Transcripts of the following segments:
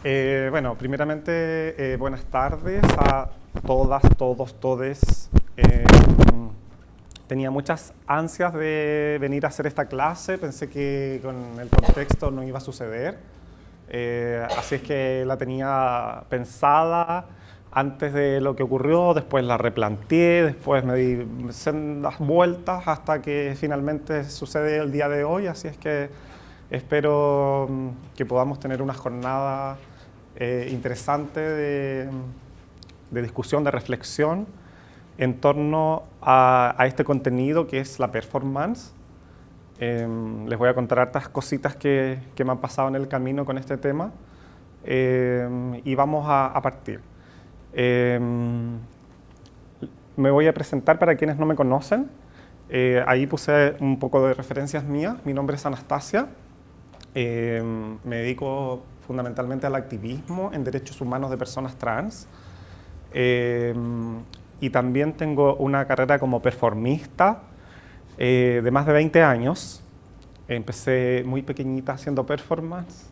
Bueno, primeramente, buenas tardes a todas, todos, todes. Tenía muchas ansias de venir a hacer esta clase, pensé que con el contexto no iba a suceder, así es que la tenía pensada antes de lo que ocurrió, después la replanteé, después me di sendas vueltas hasta que finalmente sucede el día de hoy, así es que espero que podamos tener una jornada interesante de discusión, de reflexión en torno a este contenido que es la performance. Les voy a contar hartas cositas que me han pasado en el camino con este tema y vamos a partir. Me voy a presentar para quienes no me conocen. Ahí puse un poco de referencias mías. Mi nombre es Anastasia. Me dedico fundamentalmente al activismo en derechos humanos de personas trans. Y también tengo una carrera como performista de más de 20 años. Empecé muy pequeñita haciendo performance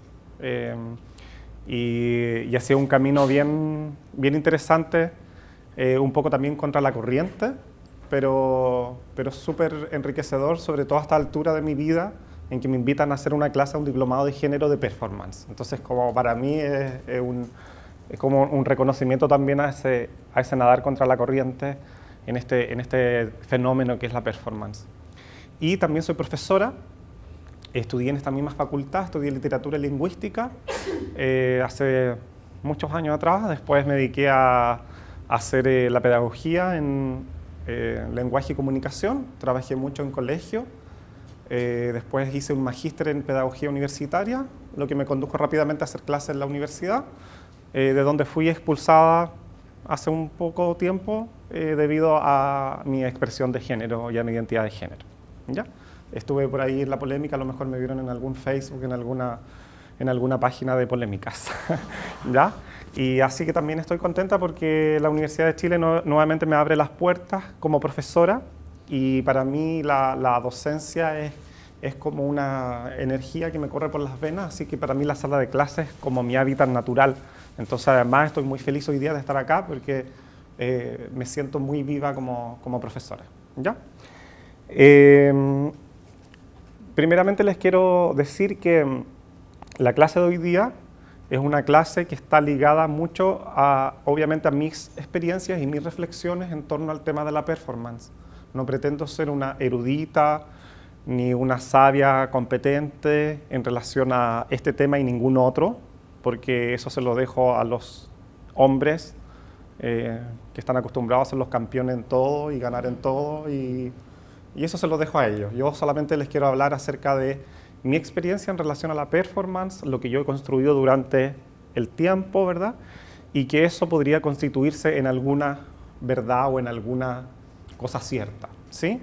y ha sido un camino bien interesante, un poco también contra la corriente, pero súper enriquecedor, sobre todo a esta altura de mi vida, en que me invitan a hacer una clase, un diplomado de género de performance. Entonces, como para mí es como un reconocimiento también a ese nadar contra la corriente en este fenómeno que es la performance. Y también soy profesora, estudié en esta misma facultad, estudié literatura y lingüística hace muchos años atrás, después me dediqué a hacer la pedagogía en lenguaje y comunicación, trabajé mucho en colegio. Después hice un magíster en pedagogía universitaria, lo que me condujo rápidamente a hacer clases en la universidad, de donde fui expulsada hace un poco tiempo debido a mi expresión de género y a mi identidad de género. ¿Ya? Estuve por ahí en la polémica, a lo mejor me vieron en algún Facebook, en alguna página de polémicas. ¿Ya? Y así que también estoy contenta porque la Universidad de Chile nuevamente me abre las puertas como profesora. Y para mí la docencia es como una energía que me corre por las venas, así que para mí la sala de clases es como mi hábitat natural. Entonces además estoy muy feliz hoy día de estar acá porque me siento muy viva como profesora. ¿Ya? Primeramente les quiero decir que la clase de hoy día es una clase que está ligada mucho obviamente a mis experiencias y mis reflexiones en torno al tema de la performance. No pretendo ser una erudita ni una sabia competente en relación a este tema y ningún otro, porque eso se lo dejo a los hombres que están acostumbrados a ser los campeones en todo y ganar en todo, y eso se lo dejo a ellos. Yo solamente les quiero hablar acerca de mi experiencia en relación a la performance, lo que yo he construido durante el tiempo, ¿verdad? Y que eso podría constituirse en alguna verdad o en alguna cosa cierta, ¿sí?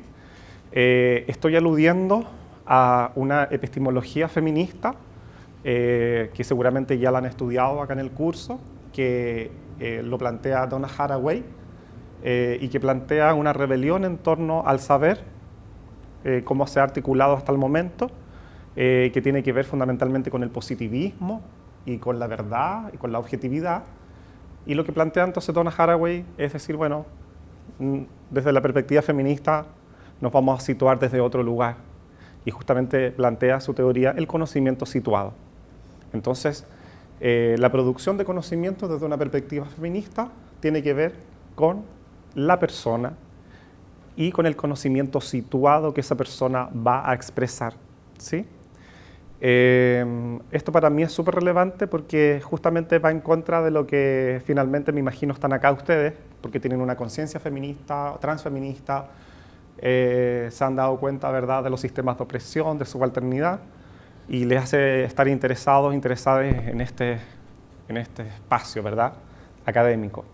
Estoy aludiendo a una epistemología feminista que seguramente ya la han estudiado acá en el curso, que lo plantea Donna Haraway y que plantea una rebelión en torno al saber, cómo se ha articulado hasta el momento, que tiene que ver fundamentalmente con el positivismo y con la verdad y con la objetividad. Y lo que plantea entonces Donna Haraway es decir, bueno, desde la perspectiva feminista nos vamos a situar desde otro lugar, y justamente plantea su teoría el conocimiento situado. Entonces, la producción de conocimiento desde una perspectiva feminista tiene que ver con la persona y con el conocimiento situado que esa persona va a expresar, ¿sí? Esto para mí es súper relevante porque justamente va en contra de lo que finalmente me imagino están acá ustedes, porque tienen una conciencia feminista, transfeminista, se han dado cuenta, ¿verdad?, de los sistemas de opresión, de subalternidad, y les hace estar interesadas en este espacio, ¿verdad?, académico.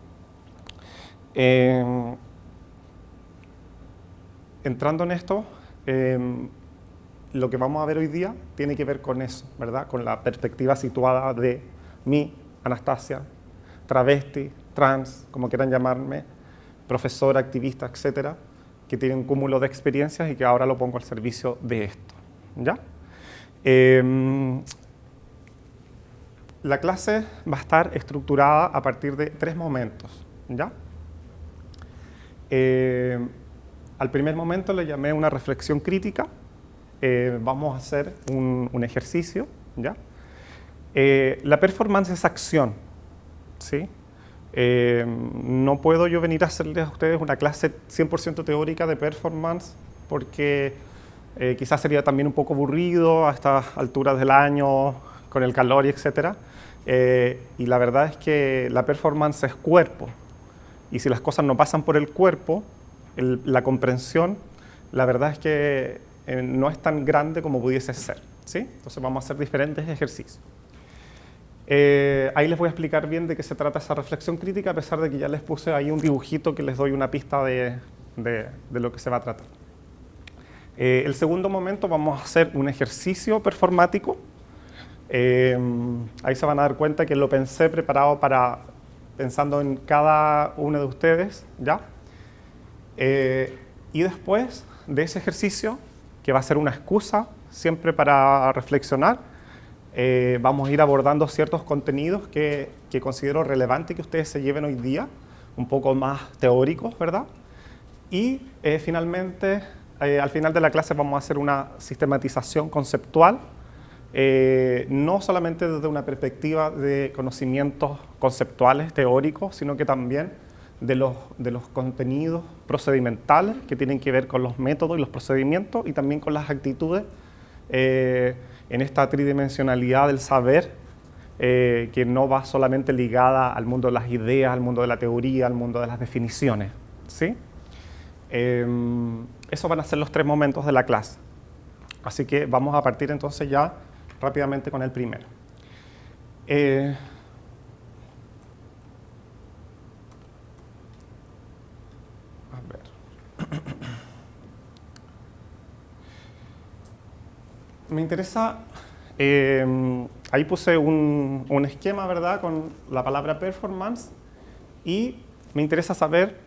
Entrando en esto, lo que vamos a ver hoy día tiene que ver con eso, ¿verdad?, con la perspectiva situada de mí, Anastasia, travesti, trans, como quieran llamarme, profesora, activista, etcétera, que tiene un cúmulo de experiencias y que ahora lo pongo al servicio de esto, ¿ya? la clase va a estar estructurada a partir de 3 momentos, ¿ya? Al primer momento le llamé una reflexión crítica. Vamos a hacer un ejercicio, ¿ya? La performance es acción, ¿sí? No puedo yo venir a hacerles a ustedes una clase 100% teórica de performance porque quizás sería también un poco aburrido a estas alturas del año, con el calor y etcétera. Y la verdad es que la performance es cuerpo. Y si las cosas no pasan por el cuerpo, la comprensión, la verdad es que no es tan grande como pudiese ser, ¿sí? Entonces vamos a hacer diferentes ejercicios. Ahí les voy a explicar bien de qué se trata esa reflexión crítica, a pesar de que ya les puse ahí un dibujito que les doy una pista de lo que se va a tratar. El segundo momento vamos a hacer un ejercicio performático. Ahí se van a dar cuenta que lo pensé preparado pensando en cada uno de ustedes, ¿ya? Y después de ese ejercicio, que va a ser una excusa siempre para reflexionar, vamos a ir abordando ciertos contenidos que considero relevante que ustedes se lleven hoy día, un poco más teóricos, ¿verdad? Y finalmente, al final de la clase vamos a hacer una sistematización conceptual, no solamente desde una perspectiva de conocimientos conceptuales, teóricos, sino que también de los contenidos procedimentales que tienen que ver con los métodos y los procedimientos y también con las actitudes en esta tridimensionalidad del saber que no va solamente ligada al mundo de las ideas, al mundo de la teoría, al mundo de las definiciones, ¿sí? Esos van a ser los 3 momentos de la clase. Así que vamos a partir entonces ya rápidamente con el primero. A ver. Me interesa, ahí puse un esquema, ¿verdad?, con la palabra performance, y me interesa saber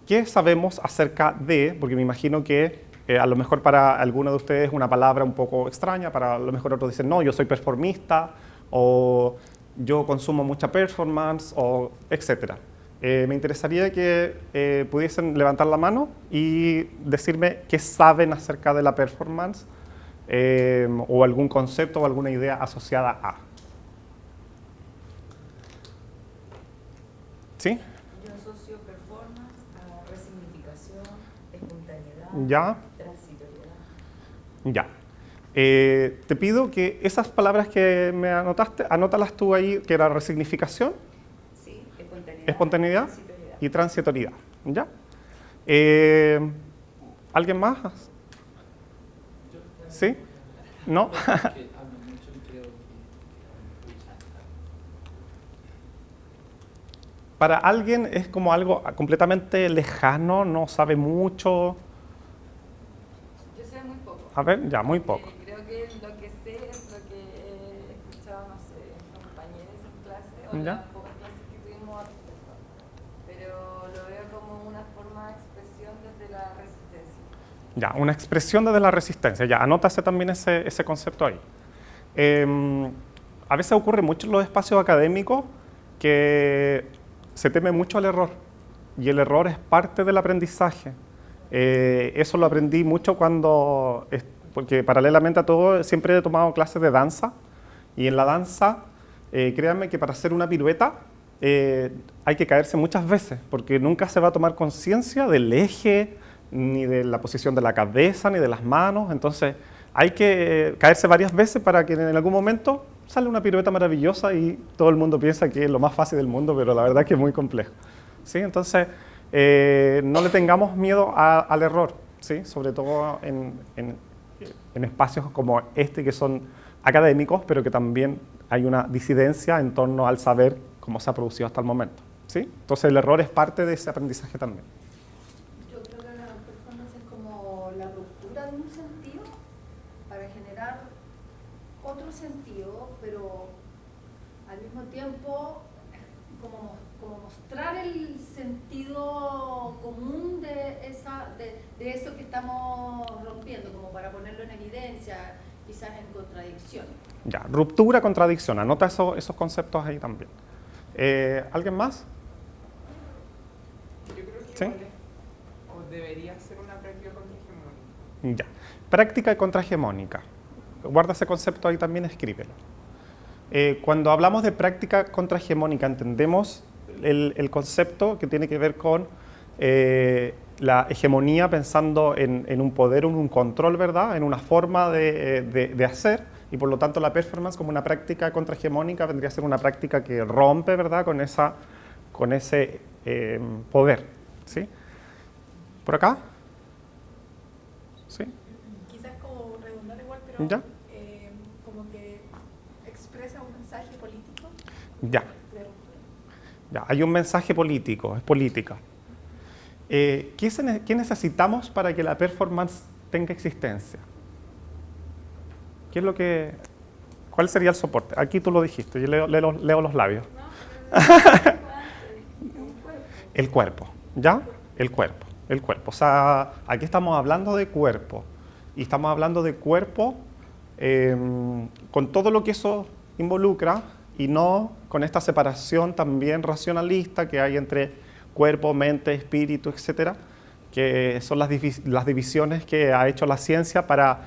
qué sabemos acerca de, porque me imagino que a lo mejor para alguno de ustedes es una palabra un poco extraña, para a lo mejor otros dicen, no, yo soy performista, o yo consumo mucha performance, o etcétera. Me interesaría que pudiesen levantar la mano y decirme qué saben acerca de la performance, o algún concepto o alguna idea asociada a. ¿Sí? Yo asocio performance a resignificación, espontaneidad, ¿Ya? transitoriedad. Ya. Te pido que esas palabras que me anotaste, anótalas tú ahí, que era resignificación, Sí, espontaneidad transitoriedad. y transitoriedad. ¿Ya? ¿Alguien más? ¿Sí? ¿No? Para alguien es como algo completamente lejano, no sabe mucho. Yo sé muy poco. A ver, ya, muy poco. Creo que lo que sé es lo que he escuchado, no sé, compañeros en clase o ¿Ya? las pocas clases que tuvimos al respecto. Pero lo veo como una forma de expresión desde la resistencia. Ya, una expresión desde la resistencia. Ya, anótase también ese concepto ahí. A veces ocurre mucho en los espacios académicos que se teme mucho al error. Y el error es parte del aprendizaje. Eso lo aprendí mucho porque paralelamente a todo siempre he tomado clases de danza. Y en la danza, créanme que para hacer una pirueta hay que caerse muchas veces, porque nunca se va a tomar conciencia del eje, ni de la posición de la cabeza, ni de las manos. Entonces hay que caerse varias veces para que en algún momento sale una pirueta maravillosa y todo el mundo piensa que es lo más fácil del mundo, pero la verdad es que es muy complejo, ¿sí? Entonces no le tengamos miedo al error, ¿sí? Sobre todo en espacios como este que son académicos, pero que también hay una disidencia en torno al saber cómo se ha producido hasta el momento, ¿sí? Entonces el error es parte de ese aprendizaje también. Yo creo que la performance es como la ruptura de un sentido para generar otro sentido, pero al mismo tiempo como mostrar el sentido común de eso que estamos rompiendo, como para ponerlo en evidencia, quizás en contradicción. Ya, ruptura, contradicción. Anota esos conceptos ahí también. ¿Alguien más? Yo creo que ¿Sí? igual o debería ser una práctica contrahegemónica. Ya. Práctica contrahegemónica. Guarda ese concepto ahí también, escríbelo. Cuando hablamos de práctica contrahegemónica, entendemos el concepto que tiene que ver con la hegemonía, pensando en un poder, en un control, ¿verdad? En una forma de hacer, y por lo tanto la performance como una práctica contrahegemónica vendría a ser una práctica que rompe, ¿verdad? Con ese poder, ¿sí? ¿Por acá? ¿Sí? Quizás como redundar igual, pero ¿Ya? como que expresa un mensaje político. Ya. De ruptura. Ya, hay un mensaje político, es política. ¿Qué necesitamos para que la performance tenga existencia? ¿Cuál sería el soporte? Aquí tú lo dijiste, yo leo los labios. El cuerpo, ¿ya? El cuerpo. O sea, aquí estamos hablando de cuerpo. Y estamos hablando de cuerpo con todo lo que eso involucra, y no con esta separación también racionalista que hay entre cuerpo, mente, espíritu, etcétera, que son las divisiones que ha hecho la ciencia para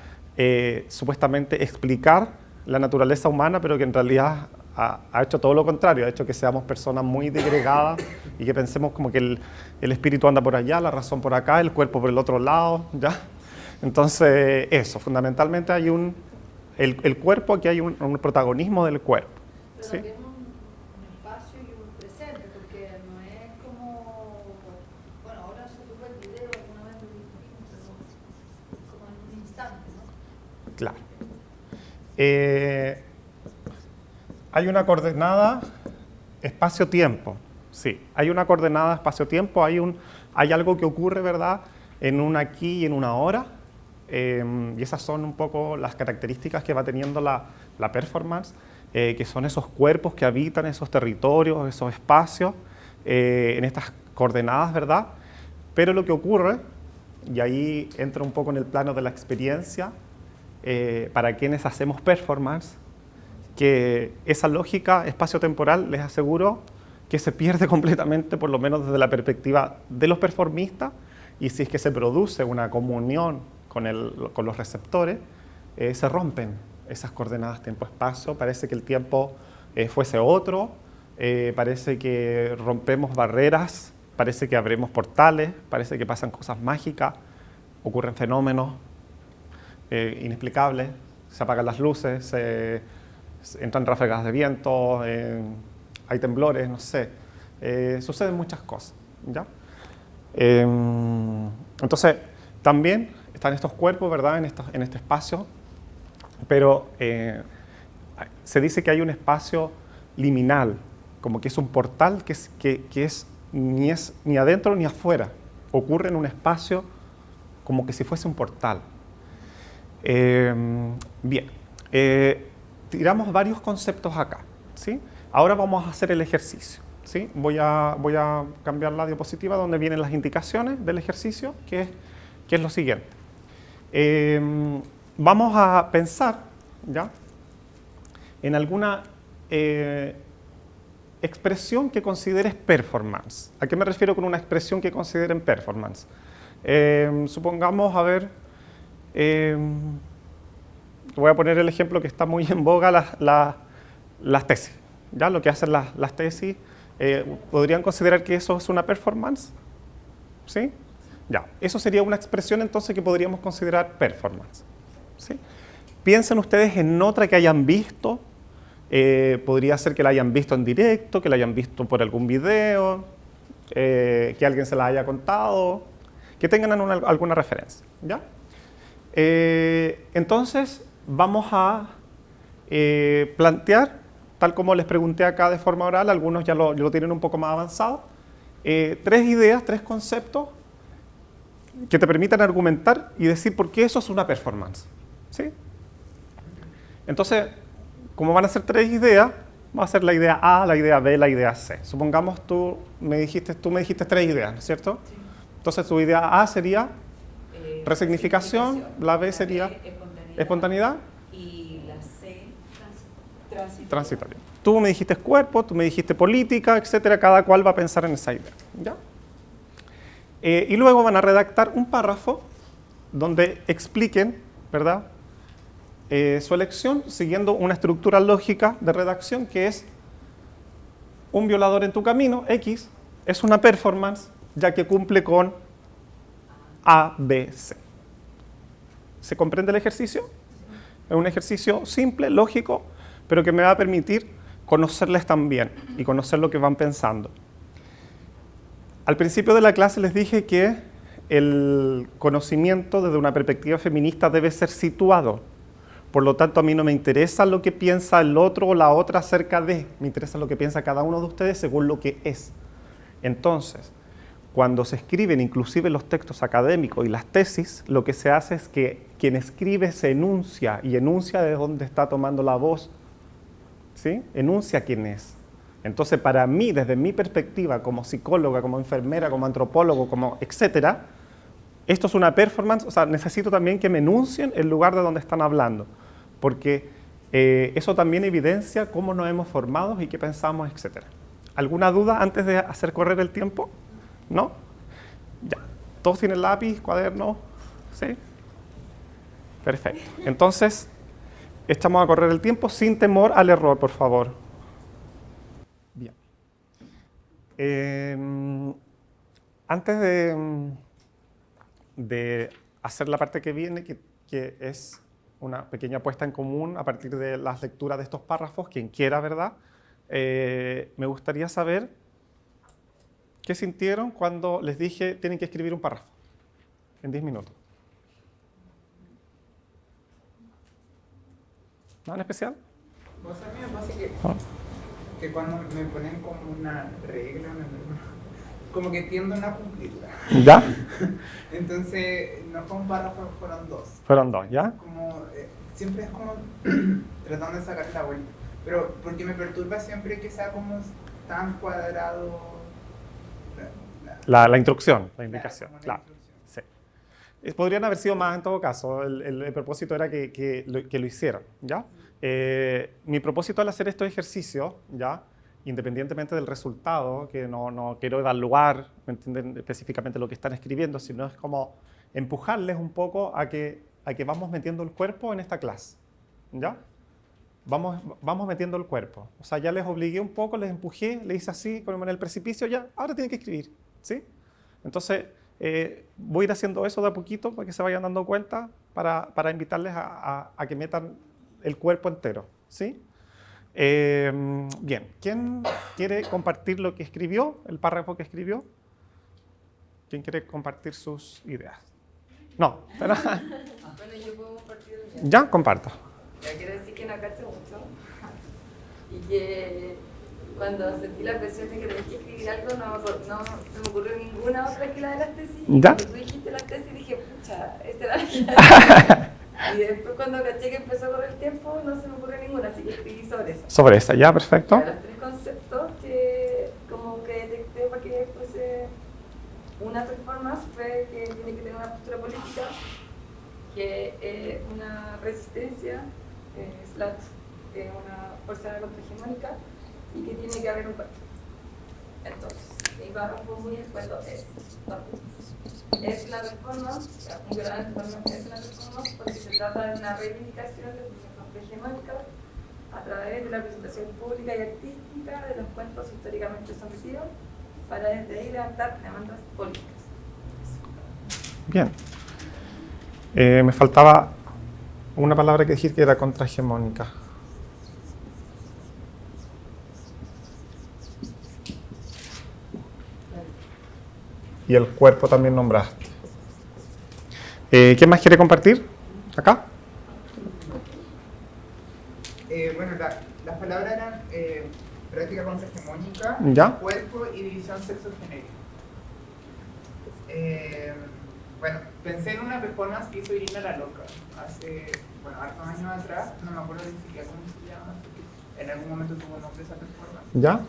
supuestamente explicar la naturaleza humana, pero que en realidad ha hecho todo lo contrario, ha hecho que seamos personas muy disgregadas y que pensemos como que el espíritu anda por allá, la razón por acá, el cuerpo por el otro lado, ¿ya? Entonces, eso, fundamentalmente hay el cuerpo, aquí hay un protagonismo del cuerpo. Pero ¿Sí? también un espacio y un presente, porque no es como, bueno, ahora se tuvo el video, alguna vez lo dijimos, pero como en un instante, ¿no? Claro. Hay una coordenada espacio-tiempo. Sí, hay una coordenada espacio-tiempo, hay algo que ocurre, ¿verdad?, en un aquí y en una ahora. Y esas son un poco las características que va teniendo la performance, que son esos cuerpos que habitan esos territorios, esos espacios, en estas coordenadas, ¿verdad? Pero lo que ocurre, y ahí entra un poco en el plano de la experiencia, para quienes hacemos performance, que esa lógica espacio-temporal, les aseguro, que se pierde completamente, por lo menos desde la perspectiva de los performistas, y si es que se produce una comunión con los receptores, se rompen esas coordenadas tiempo-espacio, parece que el tiempo fuese otro, parece que rompemos barreras, parece que abrimos portales, parece que pasan cosas mágicas, ocurren fenómenos inexplicables, se apagan las luces, entran ráfagas de viento, hay temblores, no sé, suceden muchas cosas, ¿ya? Entonces, también están estos cuerpos, ¿verdad?, en este espacio, pero se dice que hay un espacio liminal, como que es un portal que ni es ni adentro ni afuera, ocurre en un espacio como que si fuese un portal. Bien, tiramos varios conceptos acá, ¿sí? Ahora vamos a hacer el ejercicio, ¿sí? Voy a cambiar la diapositiva donde vienen las indicaciones del ejercicio, que es lo siguiente. Vamos a pensar, ¿ya?, en alguna expresión que consideres performance. ¿A qué me refiero con una expresión que consideren performance? Supongamos, a ver, voy a poner el ejemplo que está muy en boga, las tesis. ¿Ya? Lo que hacen las tesis, ¿podrían considerar que eso es una performance? ¿Sí? Ya, eso sería una expresión entonces que podríamos considerar performance. ¿Sí? Piensen ustedes en otra que hayan visto, podría ser que la hayan visto en directo, que la hayan visto por algún video, que alguien se la haya contado, que tengan alguna referencia. ¿Ya? Entonces, vamos a plantear, tal como les pregunté acá de forma oral, algunos ya lo tienen un poco más avanzado, 3 ideas, 3 conceptos que te permitan argumentar y decir por qué eso es una performance. ¿Sí? Entonces, como van a ser 3 ideas, va a ser la idea A, la idea B, la idea C. Supongamos tú me dijiste 3 ideas, ¿no es cierto? Sí. Entonces tu idea A sería resignificación, la B sería espontaneidad y la C, Transitorio. Tú me dijiste cuerpo, tú me dijiste política, etcétera. Cada cual va a pensar en esa idea. ¿Ya? Y luego van a redactar un párrafo donde expliquen, ¿verdad?, su elección siguiendo una estructura lógica de redacción que es: un violador en tu camino, X, es una performance ya que cumple con A, B, C. ¿Se comprende el ejercicio? Es un ejercicio simple, lógico, pero que me va a permitir conocerles también y conocer lo que van pensando. Al principio de la clase les dije que el conocimiento desde una perspectiva feminista debe ser situado. Por lo tanto, a mí no me interesa lo que piensa el otro o la otra acerca de, me interesa lo que piensa cada uno de ustedes según lo que es. Entonces, cuando se escriben inclusive los textos académicos y las tesis, lo que se hace es que quien escribe se enuncia, y enuncia de dónde está tomando la voz, ¿sí? Enuncia quién es. Entonces, para mí, desde mi perspectiva, como psicóloga, como enfermera, como antropólogo, como etcétera, esto es una performance, o sea, necesito también que me enuncien el lugar de donde están hablando, porque eso también evidencia cómo nos hemos formado y qué pensamos, etcétera. ¿Alguna duda antes de hacer correr el tiempo? ¿No? Ya. ¿Todos tienen lápiz, cuaderno? ¿Sí? Perfecto. Entonces, echamos a correr el tiempo sin temor al error, por favor. Bien. Antes de hacer la parte que viene, que es una pequeña puesta en común a partir de las lecturas de estos párrafos, quien quiera, ¿verdad? Me gustaría saber qué sintieron cuando les dije tienen que escribir un párrafo en 10 minutos. ¿Nada en especial? Pues a mí me pasa que cuando me ponen como una regla, como que tienden a cumplirla. ¿Ya? Entonces, no fue un párrafo, fueron dos. Fueron dos, ¿ya? Como, siempre es como tratando de sacar la vuelta. Pero porque me perturba siempre que sea como tan cuadrado La instrucción, la indicación, claro. claro. Sí. Podrían haber sido más en todo caso. El propósito era que lo hicieran, ¿ya? Mi propósito al hacer estos ejercicios, ¿ya?, independientemente del resultado, que no quiero evaluar, ¿me entienden?, específicamente lo que están escribiendo, sino es como empujarles un poco a que vamos metiendo el cuerpo en esta clase, ¿ya? Vamos metiendo el cuerpo. O sea, ya les obligué un poco, les empujé, les hice así, como en el precipicio, ya, ahora tienen que escribir, ¿sí? Entonces, voy a ir haciendo eso de a poquito para que se vayan dando cuenta, para invitarles a que metan el cuerpo entero, ¿sí? Bien, ¿quién quiere compartir lo que escribió, el párrafo que escribió? ¿Quién quiere compartir sus ideas? No, pero... Bueno, yo puedo compartir el mío. Ya, comparto. Ya quiero decir que no cacho mucho y que cuando sentí la presión de que tenía que escribir algo no se me ocurrió ninguna otra que la de las tesis. ¿Ya? Cuando tú dijiste las tesis dije, pucha, esta era la y después cuando caché que empezó a correr el tiempo no se me ocurrió ninguna, así que escribí sobre eso. Sobre esa, ya, perfecto. Los tres conceptos que como que detecté para que fuese una performance fue que tiene que tener una postura política, que una resistencia, una fuerza contrahegemónica y que tiene que haber un cuerpo. Entonces, mi párrafo muy escueto es una performance, un gran es una performance porque se trata de una reivindicación de funciones contrahegemónicas a través de la presentación pública y artística de los cuerpos históricamente sometidos para desde ahí levantar demandas políticas. Bien. Me faltaba una palabra que dijiste que era contrahegemónica. Y el cuerpo también nombraste. ¿Quién más quiere compartir? ¿Acá? Bueno, las palabras eran práctica contrahegemónica, ¿Ya? cuerpo y división sexo-genérica. Bueno, pensé en una performance que hizo Irina La Loca hace, hartos años atrás, no me acuerdo ni siquiera cómo se llama, en algún momento tuvo nombre esa performance. ¿Ya?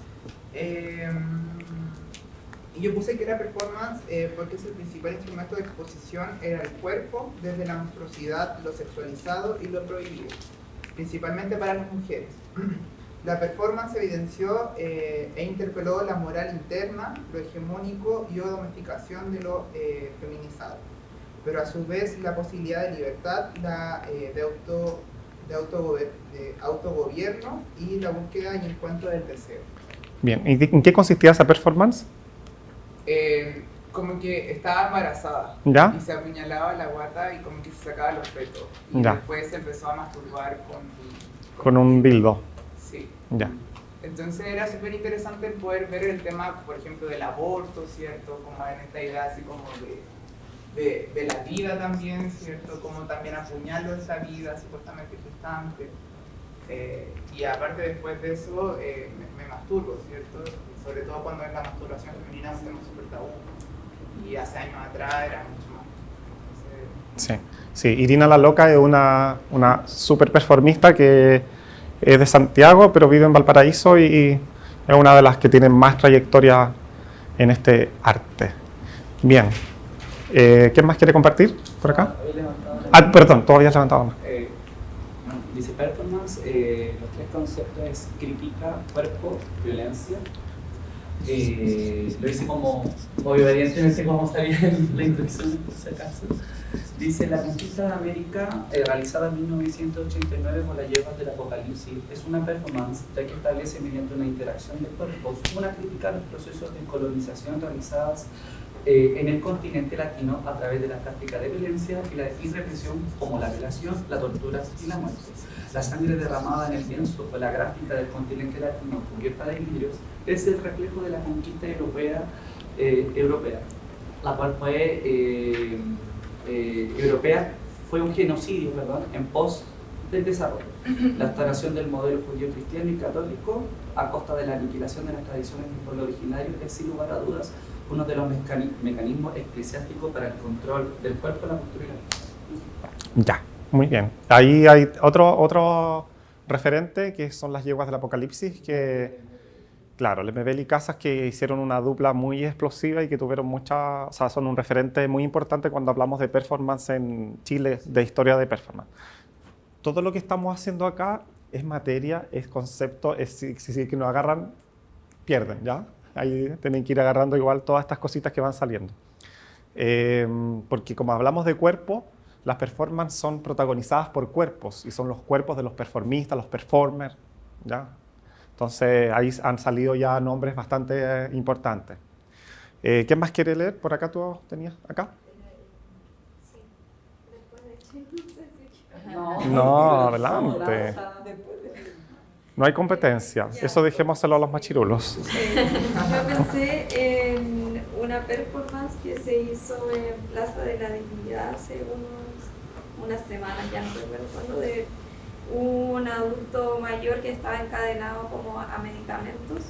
Y yo puse que era performance porque el principal instrumento de exposición era el cuerpo, desde la monstruosidad, lo sexualizado y lo prohibido. principalmente para las mujeres. La performance evidenció e interpeló la moral interna, lo hegemónico y o domesticación de lo feminizado, pero a su vez la posibilidad de libertad, de autogobierno y la búsqueda y encuentro del deseo. Bien, ¿y en qué consistía esa performance? Como que estaba embarazada, ¿Ya? y se apuñalaba la guata y como que se sacaba los petos, y Ya. después se empezó a masturbar Con un dildo. Sí. Ya. Entonces era súper interesante poder ver el tema, por ejemplo, del aborto, ¿cierto? Como en esta idea así como de la vida también, ¿cierto? Como también apuñalo esa vida supuestamente gestante. Y aparte después de eso me masturbo, ¿cierto? Sobre todo cuando es la masturbación femenina es un tema súper tabú. Y hace años atrás era mucho más. Entonces, Sí, Irina la Loca es una super performista que es de Santiago, pero vive en Valparaíso y es una de las que tienen más trayectoria en este arte. Bien, ¿quién más quiere compartir por acá? Perdón, todavía has levantado más. Dice performance, los tres conceptos es crítica, cuerpo, violencia. Lo hice como, evidentemente como sabía en la introducción, por si acaso. Dice, la conquista de América, realizada en 1989 por las yeguas del Apocalipsis, es una performance ya que establece mediante una interacción de cuerpos una crítica a los procesos de colonización realizados en el continente latino a través de la práctica de violencia y represión como la violación, la tortura y la muerte. La sangre derramada en el lienzo o la gráfica del continente latino cubierta de vidrios es el reflejo de la conquista europea, la cual fue un genocidio, ¿verdad?, en pos del desarrollo. La instalación del modelo judío cristiano y católico a costa de la aniquilación de las tradiciones del pueblo originario es sin lugar a dudas uno de los mecanismos eclesiásticos para el control del cuerpo, la cultura y la vida. Ya, muy bien. Ahí hay otro referente que son las yeguas del Apocalipsis, que, claro, Lemebel y Casas, que hicieron una dupla muy explosiva y que tuvieron mucha, o sea, son un referente muy importante cuando hablamos de performance en Chile, de historia de performance. Todo lo que estamos haciendo acá es materia, es concepto, si que nos agarran, pierden, ¿ya? Ahí tienen que ir agarrando igual todas estas cositas que van saliendo. Porque como hablamos de cuerpo, las performances son protagonizadas por cuerpos y son los cuerpos de los performistas, los performers, ¿ya? Entonces ahí han salido ya nombres bastante importantes. ¿Quién más quiere leer? Por acá tú tenías, acá. Sí, después de Chile, No, adelante. No hay competencia, eso dejémoselo a los machirulos. Yo pensé en una performance que se hizo en Plaza de la Dignidad hace unas semanas, ya no recuerdo cuándo, de un adulto mayor que estaba encadenado como a medicamentos,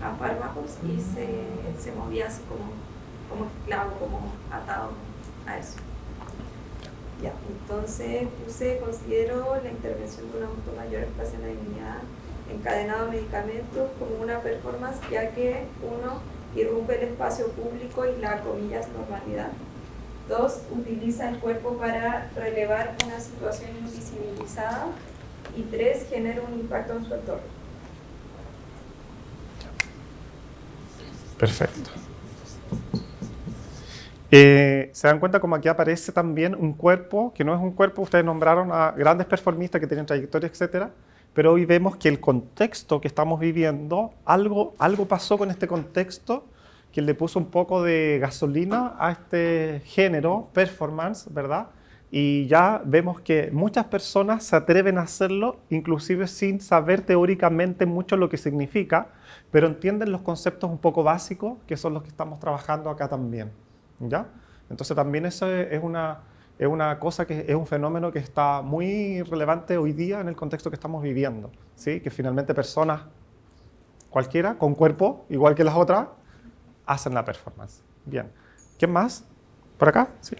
a fármacos, y se movía así como esclavo, como atado a eso. Ya, entonces considero la intervención de un adulto mayor en Plaza de la Dignidad encadenado a medicamentos como una performance, ya que uno, irrumpe el espacio público y la, comillas, normalidad. 2, utiliza el cuerpo para relevar una situación invisibilizada. Y 3, genera un impacto en su entorno. Perfecto. Se dan cuenta como aquí aparece también un cuerpo, que no es un cuerpo, ustedes nombraron a grandes performistas que tienen trayectoria, etcétera, pero hoy vemos que el contexto que estamos viviendo, algo pasó con este contexto que le puso un poco de gasolina a este género, performance, ¿verdad? Y ya vemos que muchas personas se atreven a hacerlo, inclusive sin saber teóricamente mucho lo que significa, pero entienden los conceptos un poco básicos, que son los que estamos trabajando acá también, ¿ya? Entonces también eso es una cosa, que es un fenómeno que está muy relevante hoy día en el contexto que estamos viviendo, ¿sí? Que finalmente personas cualquiera, con cuerpo, igual que las otras, hacen la performance. Bien. ¿Quién más? ¿Por acá? Sí.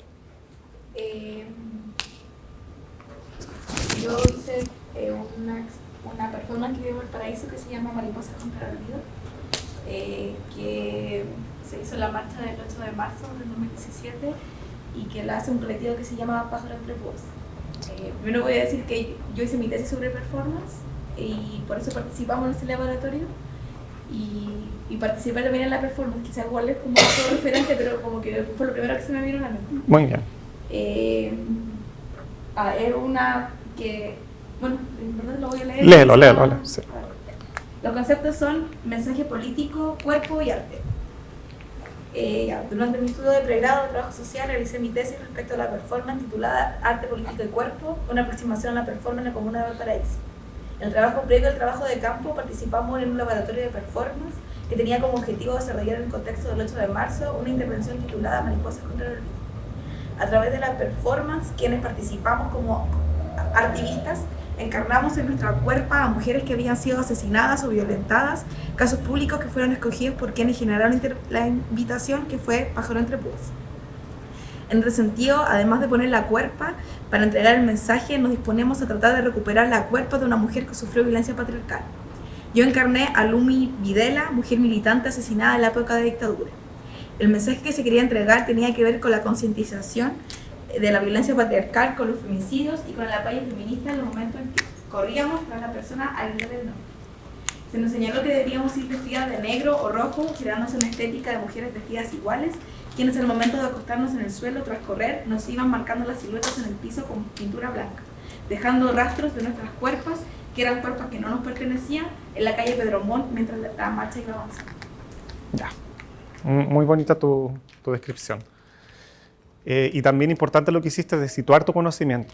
Yo hice una performance que vivo en el paraíso que se llama Mariposa contra el olvido, que se hizo en la marcha del 8 de marzo del 2017 y que la hace un colectivo que se llama Pájaro entre Púas. Primero voy a decir que yo hice mi tesis sobre performance y por eso participamos en este laboratorio y participé también en la performance, quizás igual es como todo referente, pero como que fue lo primero que se me vino a la mente. Muy bien. Es una que, bueno, en verdad lo voy a leer. Léelo, sí. Los conceptos son mensaje político, cuerpo y arte. Durante mi estudio de pregrado de trabajo social realicé mi tesis respecto a la performance titulada Arte, Política y Cuerpo, una aproximación a la performance en la Comuna de Valparaíso. En el trabajo previo al trabajo de campo participamos en un laboratorio de performance que tenía como objetivo desarrollar en el contexto del 8 de marzo una intervención titulada Mariposas contra el olvido. A través de la performance, quienes participamos como activistas, encarnamos en nuestra cuerpa a mujeres que habían sido asesinadas o violentadas, casos públicos que fueron escogidos por quienes generaron la invitación, que fue Pájaro entre Púas. En ese sentido, además de poner la cuerpa para entregar el mensaje, nos disponemos a tratar de recuperar la cuerpa de una mujer que sufrió violencia patriarcal. Yo encarné a Lumi Videla, mujer militante asesinada en la época de dictadura. El mensaje que se quería entregar tenía que ver con la concientización de la violencia patriarcal, con los femicidios y con el apoyo feminista en los momentos en que corríamos tras la persona al del nombre. Se nos señaló que debíamos ir vestidas de negro o rojo, generándose una estética de mujeres vestidas iguales, quienes al momento de acostarnos en el suelo tras correr nos iban marcando las siluetas en el piso con pintura blanca, dejando rastros de nuestras cuerpas, que eran cuerpos que no nos pertenecían, en la calle Pedro Montt mientras la marcha iba avanzando. Ya. Muy bonita tu descripción. Y también importante lo que hiciste de situar tu conocimiento.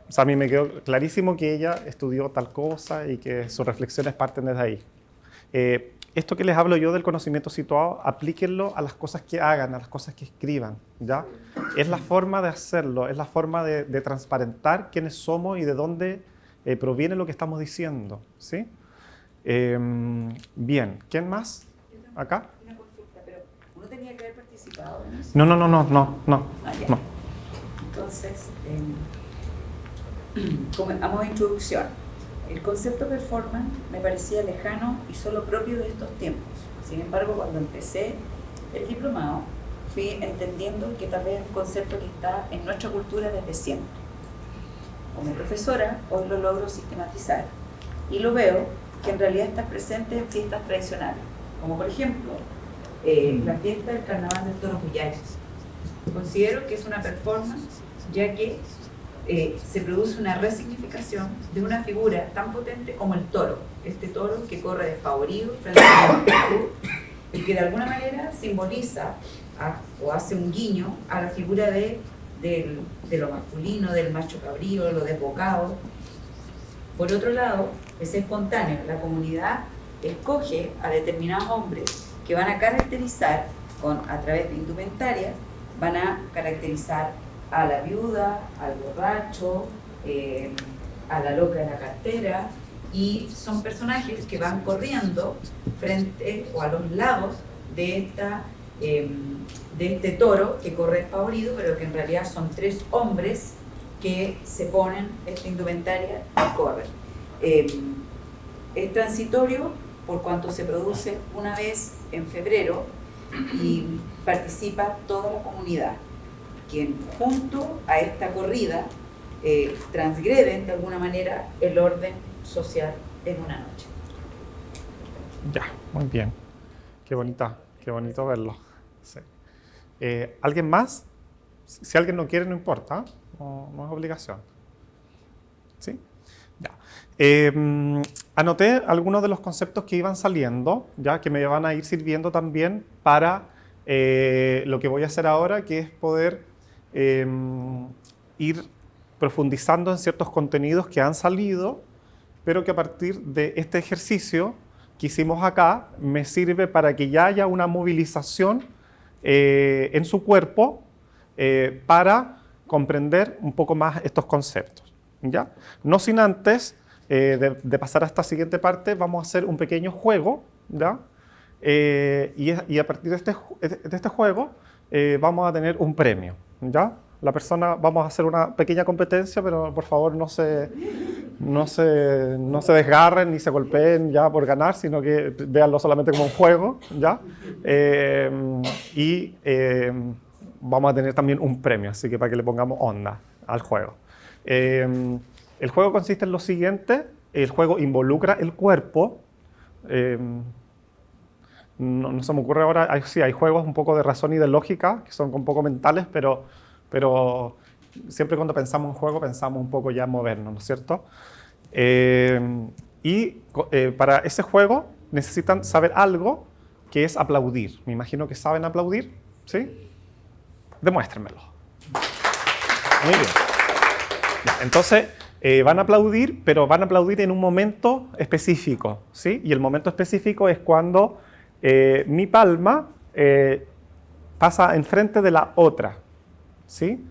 O sea, a mí me quedó clarísimo que ella estudió tal cosa y que sus reflexiones parten desde ahí. Esto que les hablo yo del conocimiento situado, aplíquenlo a las cosas que hagan, a las cosas que escriban, ¿ya? Es la forma de hacerlo, es la forma de transparentar quiénes somos y de dónde proviene lo que estamos diciendo, ¿sí? Bien, ¿quién más? ¿Acá? Una consulta, pero uno tenía que haber participado en eso. No. Ah, ya. No. Entonces, a modo de introducción, el concepto performance me parecía lejano y solo propio de estos tiempos. Sin embargo, cuando empecé el diplomado, fui entendiendo que tal vez es un concepto que está en nuestra cultura desde siempre. Como profesora, hoy lo logro sistematizar y lo veo que en realidad está presente en fiestas tradicionales, como por ejemplo la fiesta del Carnaval del Toro Cuyay. Considero que es una performance, ya que se produce una resignificación de una figura tan potente como el toro, este toro que corre despavorido frente a la multitud y que de alguna manera simboliza o hace un guiño a la figura de lo masculino, del macho cabrío, lo desbocado. Por otro lado, es espontáneo, la comunidad escoge a determinados hombres que van a caracterizar, a través de indumentaria, van a caracterizar a la viuda, al borracho, a la loca de la cartera, y son personajes que van corriendo frente o a los lados de este toro que corre despavorido, pero que en realidad son tres hombres que se ponen esta indumentaria y corren. Es transitorio por cuanto se produce una vez en febrero y participa toda la comunidad, quien junto a esta corrida transgreden de alguna manera el orden social en una noche. Ya, muy bien. Qué bonito verlo. Sí. ¿Alguien más? Si alguien no quiere, no importa, no es obligación. ¿Sí? Ya. Anoté algunos de los conceptos que iban saliendo, ya que me van a ir sirviendo también para lo que voy a hacer ahora, que es poder ir profundizando en ciertos contenidos que han salido, pero que a partir de este ejercicio que hicimos acá, me sirve para que ya haya una movilización en su cuerpo para comprender un poco más estos conceptos, ¿ya? No sin antes de pasar a esta siguiente parte, vamos a hacer un pequeño juego, ¿ya? Y a partir de este juego vamos a tener un premio, ¿ya? Vamos a hacer una pequeña competencia, pero por favor no se desgarren ni se golpeen ya por ganar, sino que véanlo solamente como un juego, ¿ya? Vamos a tener también un premio, así que para que le pongamos onda al juego. El juego consiste en lo siguiente. El juego involucra el cuerpo. No se me ocurre ahora, sí, hay juegos un poco de razón y de lógica, que son un poco mentales, pero siempre cuando pensamos en juego pensamos un poco ya en movernos, ¿no es cierto? Para ese juego necesitan saber algo que es aplaudir. Me imagino que saben aplaudir, ¿sí? Demuéstrenmelo. Muy bien. Entonces, van a aplaudir, pero van a aplaudir en un momento específico, ¿sí? Y el momento específico es cuando mi palma pasa enfrente de la otra, ¿sí?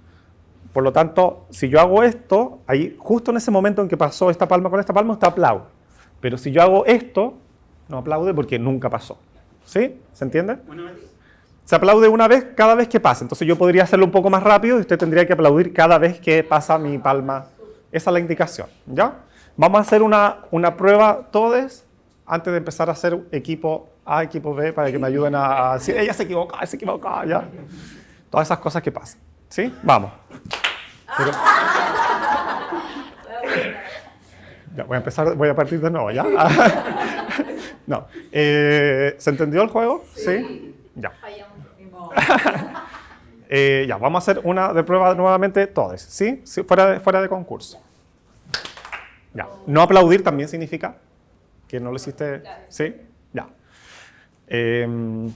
Por lo tanto, si yo hago esto, ahí justo en ese momento en que pasó esta palma con esta palma, usted aplaude. Pero si yo hago esto, no aplaude porque nunca pasó, ¿sí? ¿Se entiende? Se aplaude una vez cada vez que pasa. Entonces yo podría hacerlo un poco más rápido y usted tendría que aplaudir cada vez que pasa mi palma. Esa es la indicación, ¿ya? Vamos a hacer una prueba todos antes de empezar a hacer equipo A, equipo B, para que me ayuden a decir, ella se equivocó, ¿ya? Todas esas cosas que pasan, ¿sí? Vamos. Pero, ya, voy a partir de nuevo, ¿ya? No. ¿Se entendió el juego? Sí. Ya. Ya, vamos a hacer una de prueba nuevamente todos, ¿sí? Sí, fuera de concurso. Ya. No aplaudir también significa que no lo hiciste, ¿sí? Ya. Era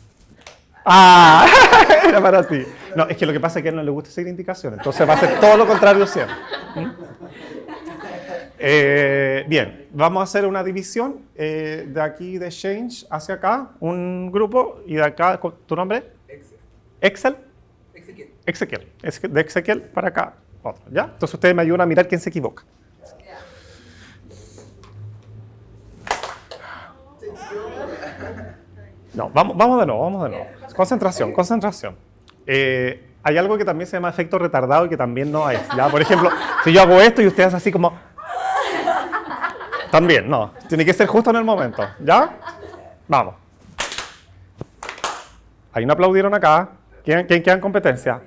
para ti. No, es que lo que pasa es que a él no le gusta seguir indicaciones, entonces va a hacer todo lo contrario siempre. Bien, vamos a hacer una división de aquí de Change hacia acá, un grupo, y de acá, ¿tu nombre? Excel. Exequiel. De Exequiel para acá, otro, ¿ya? Entonces ustedes me ayudan a mirar quién se equivoca. No, vamos de nuevo. Concentración. Hay algo que también se llama efecto retardado y que también no es, ¿ya? Por ejemplo, si yo hago esto y ustedes así como... También, no. Tiene que ser justo en el momento, ¿ya? Vamos. Ahí no aplaudieron acá. ¿Quién queda en competencia?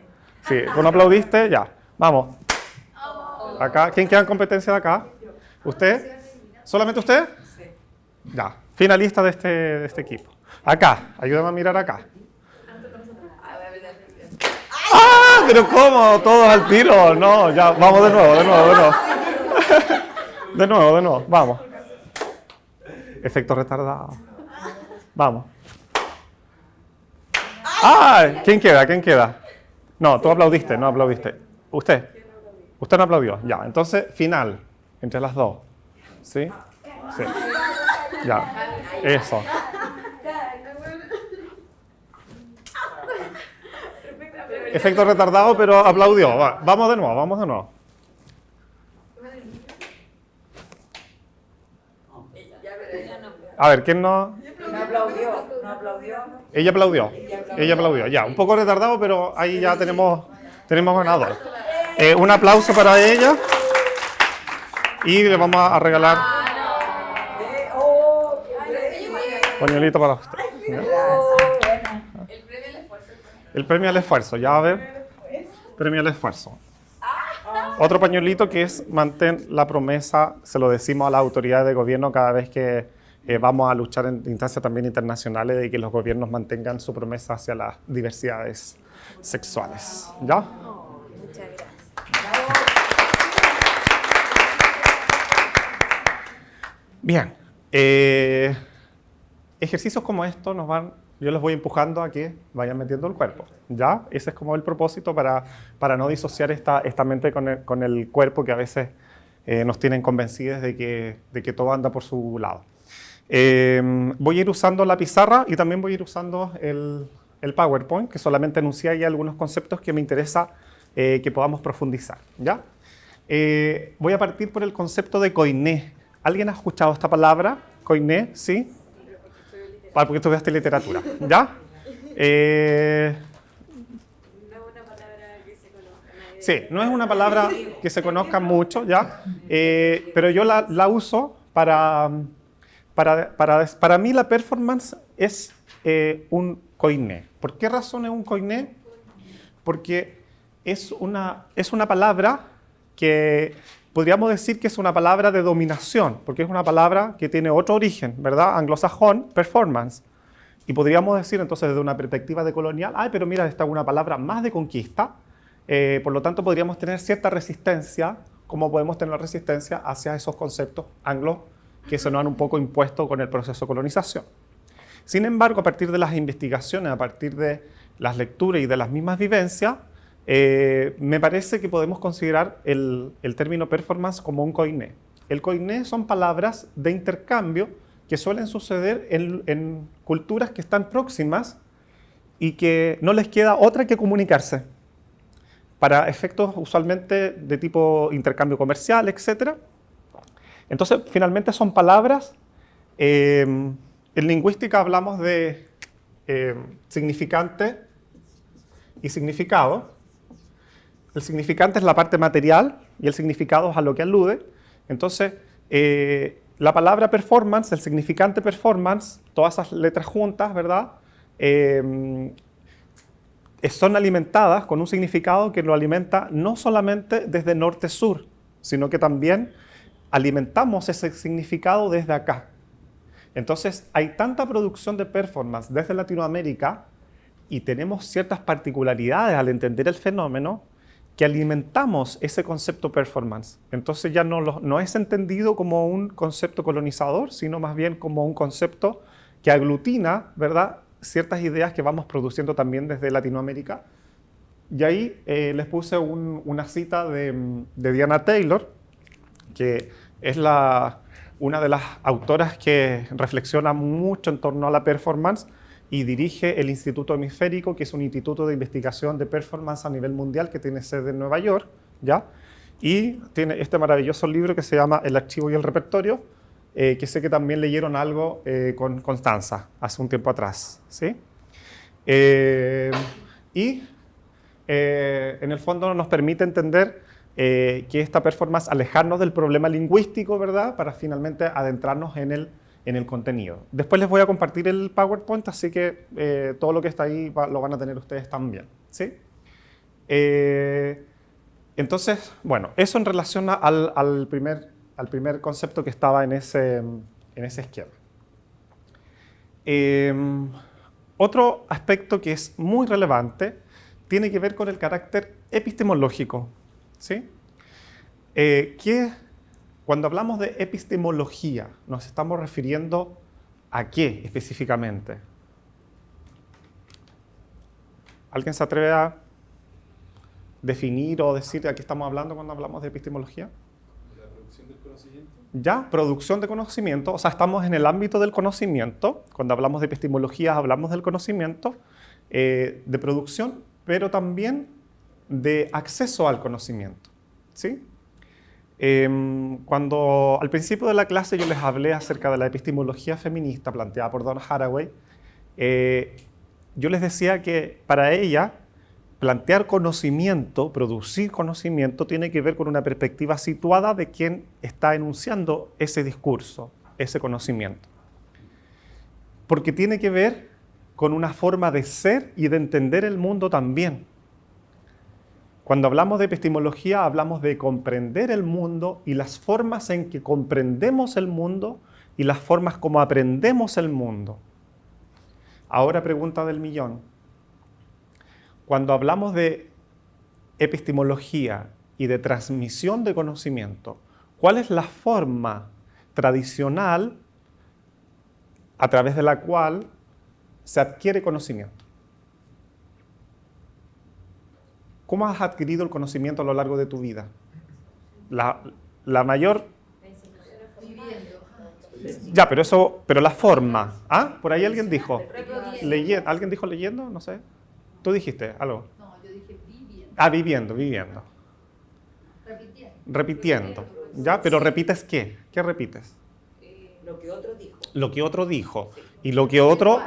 Sí, tú no aplaudiste, ya. Vamos. Acá, ¿quién queda en competencia de acá? ¿Usted? ¿Solamente usted? Sí. Ya, finalista de este equipo. Acá, ayúdame a mirar acá. ¡Ah! ¿Pero cómo? Todos al tiro. No, ya, vamos de nuevo. De nuevo, vamos. Efecto retardado. Vamos. ¡Ah! ¿Quién queda? No, tú aplaudiste, no aplaudiste. ¿Usted no aplaudió. Ya, entonces, final. Entre las dos. ¿Sí? Sí. Ya, eso. Efecto retardado, pero aplaudió. Vamos de nuevo. A ver, ¿quién no? No aplaudió. Ella aplaudió. Ya, un poco retardado, pero ahí ya tenemos ganador. Un aplauso para ella. Y le vamos a regalar pañuelito para usted. El premio al esfuerzo, ya a ver. Premio al esfuerzo. Otro pañuelito que es mantén la promesa, se lo decimos a las autoridades de gobierno cada vez que vamos a luchar en instancias también internacionales de que los gobiernos mantengan su promesa hacia las diversidades sexuales. ¿Ya? Muchas gracias. Bien. Ejercicios como estos yo los voy empujando a que vayan metiendo el cuerpo, ¿ya? Ese es como el propósito para no disociar esta mente con el cuerpo que a veces nos tienen convencidos de que todo anda por su lado. Voy a ir usando la pizarra y también voy a ir usando el PowerPoint, que solamente enuncia ahí algunos conceptos que me interesa que podamos profundizar, ¿ya? Voy a partir por el concepto de koiné. ¿Alguien ha escuchado esta palabra? Koiné, ¿sí? Porque estudiaste literatura, ¿ya? No es una palabra que se conozca. Sí, no es una palabra que se conozca mucho, ¿ya? Pero yo la uso para mí la performance es un koiné. ¿Por qué razón es un koiné? Porque es una palabra que podríamos decir que es una palabra de dominación, porque es una palabra que tiene otro origen, ¿verdad? Anglosajón, performance. Y podríamos decir entonces desde una perspectiva de colonial, ay, pero mira, esta es una palabra más de conquista, por lo tanto podríamos tener cierta resistencia, como podemos tener la resistencia hacia esos conceptos anglos que se nos han un poco impuesto con el proceso de colonización. Sin embargo, a partir de las investigaciones, a partir de las lecturas y de las mismas vivencias, me parece que podemos considerar el término performance como un coiné. El coiné son palabras de intercambio que suelen suceder en culturas que están próximas y que no les queda otra que comunicarse para efectos usualmente de tipo intercambio comercial, etc. Entonces, finalmente son palabras. En lingüística hablamos de significante y significado. El significante es la parte material y el significado es a lo que alude. Entonces, la palabra performance, el significante performance, todas esas letras juntas, ¿verdad? Son alimentadas con un significado que lo alimenta no solamente desde norte-sur, sino que también alimentamos ese significado desde acá. Entonces, hay tanta producción de performance desde Latinoamérica y tenemos ciertas particularidades al entender el fenómeno que alimentamos ese concepto performance. Entonces ya no es entendido como un concepto colonizador, sino más bien como un concepto que aglutina, ¿verdad?, ciertas ideas que vamos produciendo también desde Latinoamérica. Y ahí les puse una cita de Diana Taylor, que es una de las autoras que reflexiona mucho en torno a la performance y dirige el Instituto Hemisférico, que es un instituto de investigación de performance a nivel mundial que tiene sede en Nueva York, ¿ya? Y tiene este maravilloso libro que se llama El archivo y el repertorio, que sé que también leyeron algo con Constanza hace un tiempo atrás, ¿sí? En el fondo nos permite entender que esta performance, alejarnos del problema lingüístico, ¿verdad?, para finalmente adentrarnos en el contenido. Después les voy a compartir el PowerPoint, así que todo lo que está ahí lo van a tener ustedes también, ¿sí? Entonces, bueno, eso en relación al primer concepto que estaba en ese esquema. Otro aspecto que es muy relevante tiene que ver con el carácter epistemológico, ¿sí? Cuando hablamos de epistemología, ¿nos estamos refiriendo a qué específicamente? ¿Alguien se atreve a definir o decir a qué estamos hablando cuando hablamos de epistemología? La producción del conocimiento. Ya, producción de conocimiento, o sea, estamos en el ámbito del conocimiento. Cuando hablamos de epistemología hablamos del conocimiento, de producción, pero también de acceso al conocimiento, ¿sí? Cuando al principio de la clase yo les hablé acerca de la epistemología feminista planteada por Donna Haraway, yo les decía que para ella plantear conocimiento, producir conocimiento, tiene que ver con una perspectiva situada de quien está enunciando ese discurso, ese conocimiento. Porque tiene que ver con una forma de ser y de entender el mundo también. Cuando hablamos de epistemología, hablamos de comprender el mundo y las formas en que comprendemos el mundo y las formas como aprendemos el mundo. Ahora, pregunta del millón. Cuando hablamos de epistemología y de transmisión de conocimiento, ¿cuál es la forma tradicional a través de la cual se adquiere conocimiento? ¿Cómo has adquirido el conocimiento a lo largo de tu vida? La mayor... Ya, pero la forma. ¿Ah? Por ahí alguien dijo. ¿Alguien dijo leyendo? No sé. ¿Tú dijiste algo? No, yo dije viviendo. Ah, viviendo. Repitiendo. ¿Ya? ¿Pero repites qué? ¿Qué repites? Lo que otro dijo. Lo que otro dijo. Y lo que otro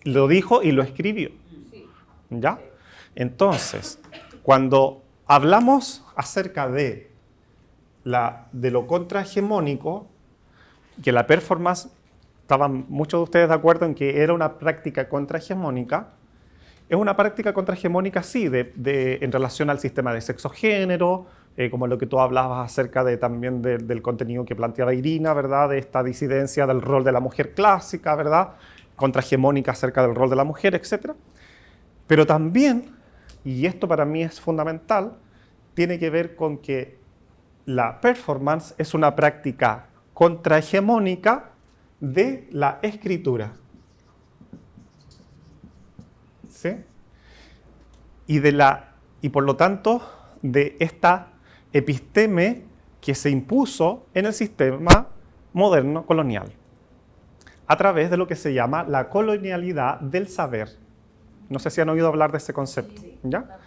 lo dijo y lo escribió. ¿Ya? Entonces, cuando hablamos acerca de lo contrahegemónico, que la performance, estaban muchos de ustedes de acuerdo en que era una práctica contrahegemónica, es una práctica contrahegemónica, sí, en relación al sistema de sexo-género, como lo que tú hablabas acerca también del contenido que planteaba Irina, ¿verdad? De esta disidencia del rol de la mujer clásica, ¿verdad? Contrahegemónica acerca del rol de la mujer, etc. Pero también, y esto para mí es fundamental, tiene que ver con que la performance es una práctica contrahegemónica de la escritura. ¿Sí? Y por lo tanto, de esta episteme que se impuso en el sistema moderno colonial, a través de lo que se llama la colonialidad del saber. No sé si han oído hablar de ese concepto. ¿Ya?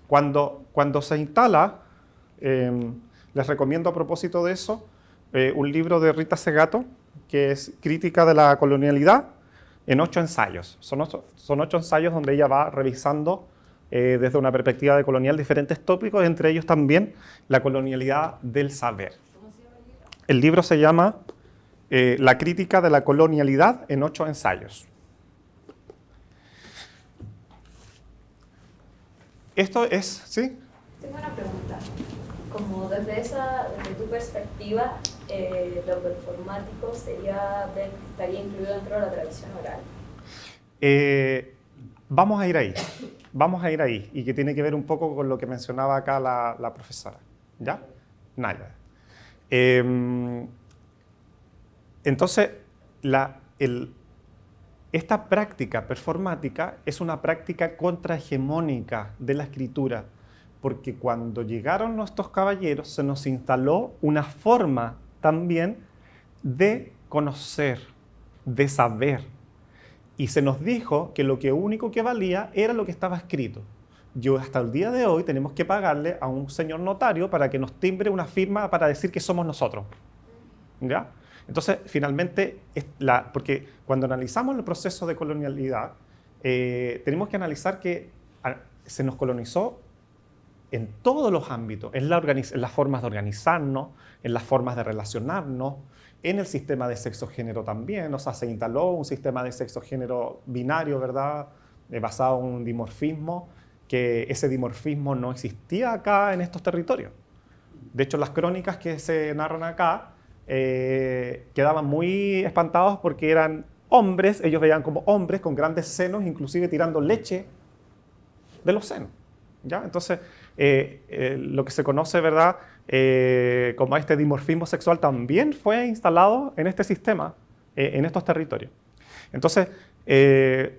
Cuando se instala, les recomiendo a propósito de eso, un libro de Rita Segato, que es Crítica de la colonialidad, en 8 ensayos. Son 8 ensayos donde ella va revisando desde una perspectiva de colonial diferentes tópicos, entre ellos también la colonialidad del saber. ¿Cómo se llama el libro? El libro se llama La crítica de la colonialidad en 8 ensayos. Esto es, ¿sí? Tengo una pregunta. Como desde tu perspectiva, lo performático estaría incluido dentro de la tradición oral. Vamos a ir ahí, y que tiene que ver un poco con lo que mencionaba acá la profesora, ¿ya? Naya. Entonces, esta práctica performática es una práctica contrahegemónica de la escritura, porque cuando llegaron nuestros caballeros se nos instaló una forma también de conocer, de saber. Y se nos dijo que lo único que valía era lo que estaba escrito. Hasta el día de hoy tenemos que pagarle a un señor notario para que nos timbre una firma para decir que somos nosotros. ¿Ya? Entonces, finalmente, porque cuando analizamos el proceso de colonialidad, tenemos que analizar que se nos colonizó en todos los ámbitos, en las formas de organizarnos, en las formas de relacionarnos, en el sistema de sexo-género también. O sea, se instaló un sistema de sexo-género binario, ¿verdad?, basado en un dimorfismo, que ese dimorfismo no existía acá en estos territorios. De hecho, las crónicas que se narran acá quedaban muy espantados porque eran hombres, ellos veían como hombres con grandes senos, inclusive tirando leche de los senos. ¿Ya? Entonces, lo que se conoce, ¿verdad?, como este dimorfismo sexual también fue instalado en este sistema, en estos territorios. Entonces,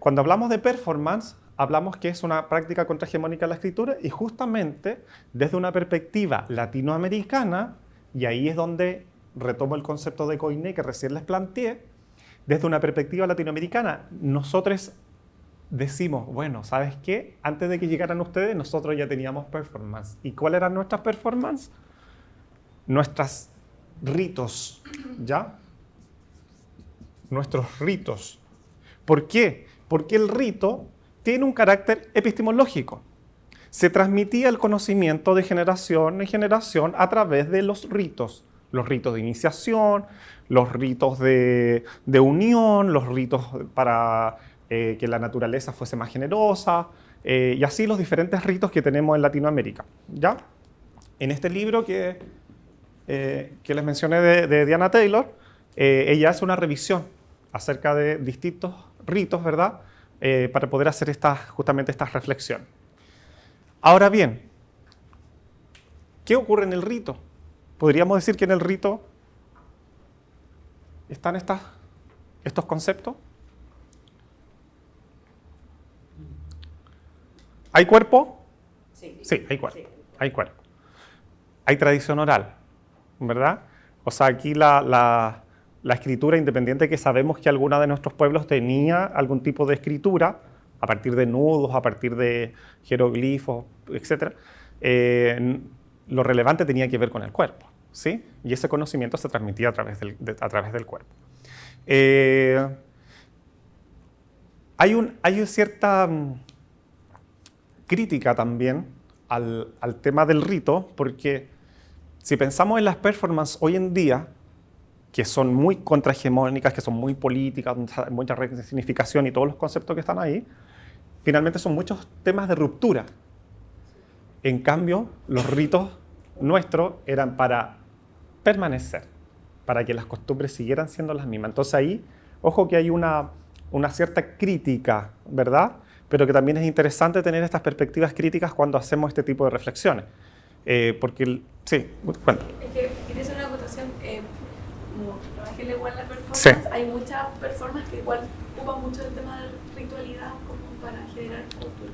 cuando hablamos de performance, hablamos que es una práctica contrahegemónica de la escritura, y justamente desde una perspectiva latinoamericana, y ahí es donde retomo el concepto de Coiné que recién les planteé, desde una perspectiva latinoamericana, nosotros decimos, bueno, ¿sabes qué? Antes de que llegaran ustedes, nosotros ya teníamos performance. ¿Y cuáles eran nuestras performance? Nuestros ritos, ¿ya? Nuestros ritos. ¿Por qué? Porque el rito tiene un carácter epistemológico. Se transmitía el conocimiento de generación en generación a través de los ritos de iniciación, los ritos de unión, los ritos para que la naturaleza fuese más generosa, y así los diferentes ritos que tenemos en Latinoamérica, ¿ya? En este libro que les mencioné de Diana Taylor, ella hace una revisión acerca de distintos ritos, ¿verdad?, para poder hacer justamente esta reflexión. Ahora bien, ¿qué ocurre en el rito? ¿Podríamos decir que en el rito están estos conceptos? ¿Hay cuerpo? Sí, hay cuerpo. Sí. Hay cuerpo. Hay tradición oral, ¿verdad? O sea, aquí la escritura, independiente que sabemos que alguna de nuestros pueblos tenía algún tipo de escritura, a partir de nudos, a partir de jeroglifos, etc., lo relevante tenía que ver con el cuerpo, ¿sí? Y ese conocimiento se transmitía a través del cuerpo. Hay cierta crítica también al tema del rito, porque si pensamos en las performances hoy en día, que son muy contrahegemónicas, que son muy políticas, mucha resignificación y todos los conceptos que están ahí, finalmente son muchos temas de ruptura. En cambio, los ritos nuestros eran para permanecer, para que las costumbres siguieran siendo las mismas. Entonces ahí, ojo que hay una cierta crítica, ¿verdad? Pero que también es interesante tener estas perspectivas críticas cuando hacemos este tipo de reflexiones. Porque, sí, cuenta. Es que quería hacer una acotación, como trabajé igual la performance, Sí. hay muchas performances que igual ocupan mucho el tema de ritualidad como para generar cultura.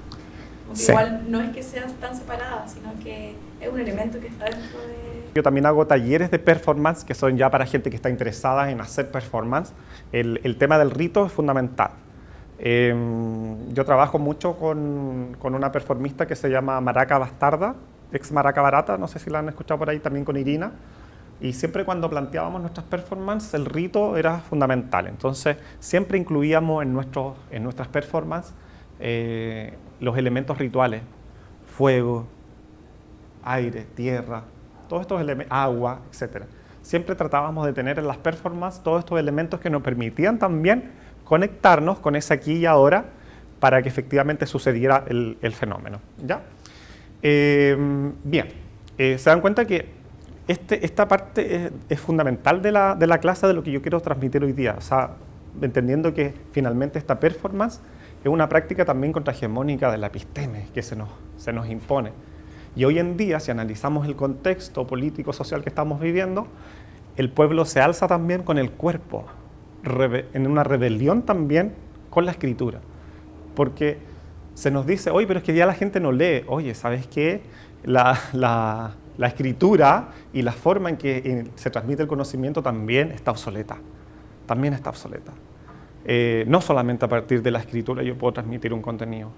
Como que Sí. igual no es que sean tan separadas, sino que es un elemento que está dentro de... Yo también hago talleres de performance que son ya para gente que está interesada en hacer performance. El tema del rito es fundamental. Yo trabajo mucho con una performista que se llama Maraca Bastarda, ex Maraca Barata, no sé si la han escuchado por ahí, también con Irina. Y siempre cuando planteábamos nuestras performances, el rito era fundamental. Entonces, siempre incluíamos en nuestras performances los elementos rituales, fuego, aire, tierra, todos estos elementos, agua, etc. Siempre tratábamos de tener en las performances todos estos elementos que nos permitían también conectarnos con ese aquí y ahora para que efectivamente sucediera el fenómeno, ¿ya? Bien, se dan cuenta que esta parte es fundamental de la clase de lo que yo quiero transmitir hoy día, o sea, entendiendo que finalmente esta performance es una práctica también contrahegemónica de la episteme que se nos impone. Y hoy en día, si analizamos el contexto político, social que estamos viviendo, el pueblo se alza también con el cuerpo, en una rebelión también con la escritura. Porque se nos dice, oye, pero es que ya la gente no lee. Oye, ¿sabes qué? La escritura y la forma en que se transmite el conocimiento también está obsoleta. También está obsoleta. No solamente a partir de la escritura yo puedo transmitir un contenido.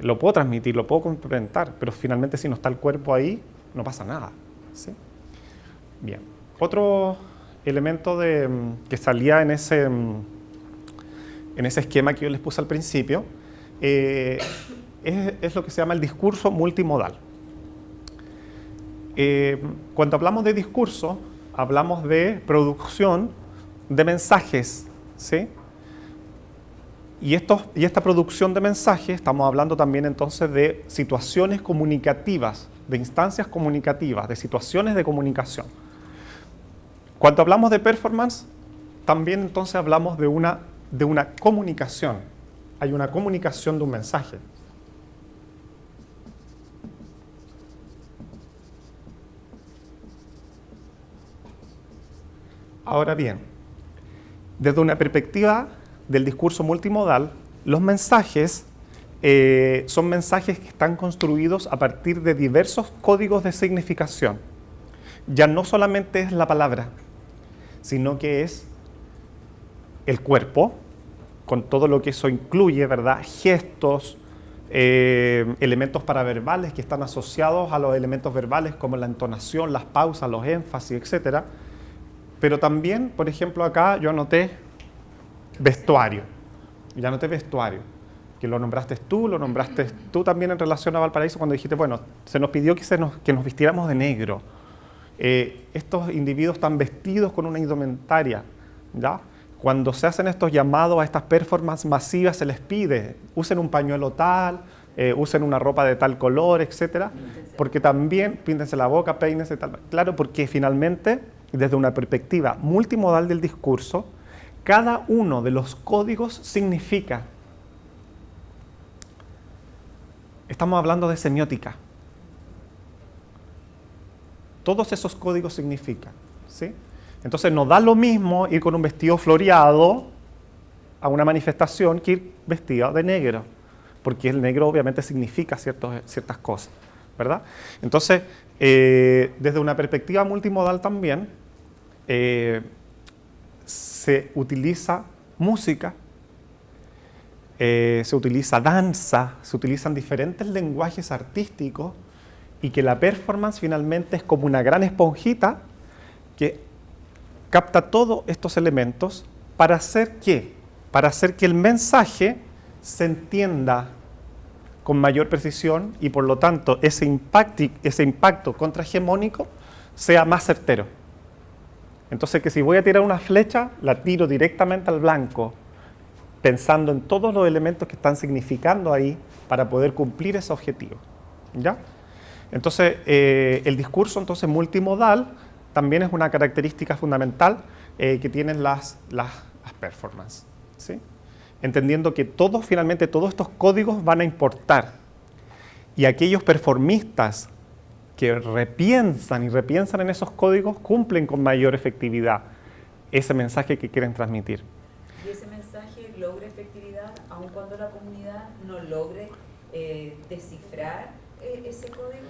Lo puedo transmitir, lo puedo complementar, pero finalmente si no está el cuerpo ahí, no pasa nada, ¿sí? Bien. Otro elemento que salía en ese esquema que yo les puse al principio es lo que se llama el discurso multimodal. Cuando hablamos de discurso, hablamos de producción de mensajes, ¿sí? Y esta producción de mensajes, estamos hablando también entonces de situaciones comunicativas, de instancias comunicativas, de situaciones de comunicación. Cuando hablamos de performance, también entonces hablamos de una comunicación. Hay una comunicación de un mensaje. Ahora bien, desde una perspectiva del discurso multimodal, los mensajes son mensajes que están construidos a partir de diversos códigos de significación. Ya no solamente es la palabra, sino que es el cuerpo, con todo lo que eso incluye, ¿verdad? Gestos, elementos paraverbales que están asociados a los elementos verbales, como la entonación, las pausas, los énfasis, etc. Pero también, por ejemplo, acá yo anoté vestuario. Ya anoté vestuario, que lo nombraste tú también en relación a Valparaíso cuando dijiste, bueno, se nos pidió que nos vistiéramos de negro. Estos individuos están vestidos con una indumentaria, ¿ya? Cuando se hacen estos llamados a estas performances masivas, se les pide, usen un pañuelo tal, usen una ropa de tal color, etc. Porque también, píntense la boca, peínense tal. Claro, porque finalmente, desde una perspectiva multimodal del discurso, cada uno de los códigos significa. Estamos hablando de semiótica. Todos esos códigos significan, ¿sí? Entonces no da lo mismo ir con un vestido floreado a una manifestación que ir vestido de negro, porque el negro obviamente significa ciertas cosas, ¿verdad? Entonces, desde una perspectiva multimodal también, se utiliza música, se utiliza danza, se utilizan diferentes lenguajes artísticos y que la performance finalmente es como una gran esponjita que capta todos estos elementos para hacer ¿qué? Para hacer que el mensaje se entienda con mayor precisión y por lo tanto ese impacto contrahegemónico sea más certero. Entonces que si voy a tirar una flecha, la tiro directamente al blanco, pensando en todos los elementos que están significando ahí para poder cumplir ese objetivo, ¿ya? Entonces, el discurso entonces multimodal también es una característica fundamental que tienen las performances, ¿sí? Entendiendo que finalmente todos estos códigos van a importar. Y aquellos performistas que repiensan y repiensan en esos códigos cumplen con mayor efectividad ese mensaje que quieren transmitir. ¿Y ese mensaje logra efectividad aun cuando la comunidad no logre descifrar ese código?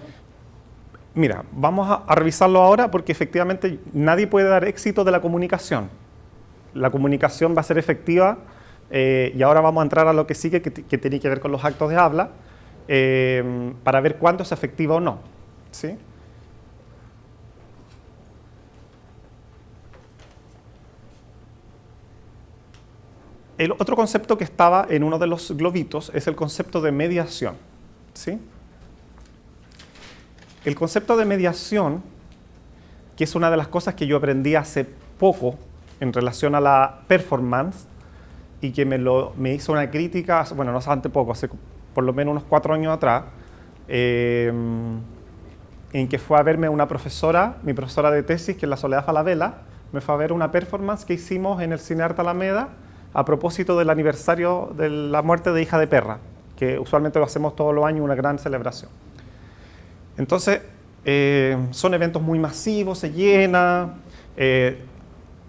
Mira, vamos a revisarlo ahora porque efectivamente nadie puede dar éxito de la comunicación. La comunicación va a ser efectiva y ahora vamos a entrar a lo que sigue, que tiene que ver con los actos de habla, para ver cuándo es efectiva o no, ¿sí? El otro concepto que estaba en uno de los globitos es el concepto de mediación, ¿sí? El concepto de mediación, que es una de las cosas que yo aprendí hace poco en relación a la performance y que me hizo una crítica, bueno, no hace poco, hace por lo menos unos 4 años atrás, en que fue a verme una profesora, mi profesora de tesis, que es la Soledad Falabella, me fue a ver una performance que hicimos en el Cine Arte Alameda a propósito del aniversario de la muerte de Hija de Perra, que usualmente lo hacemos todos los años, una gran celebración. Entonces, son eventos muy masivos, se llena,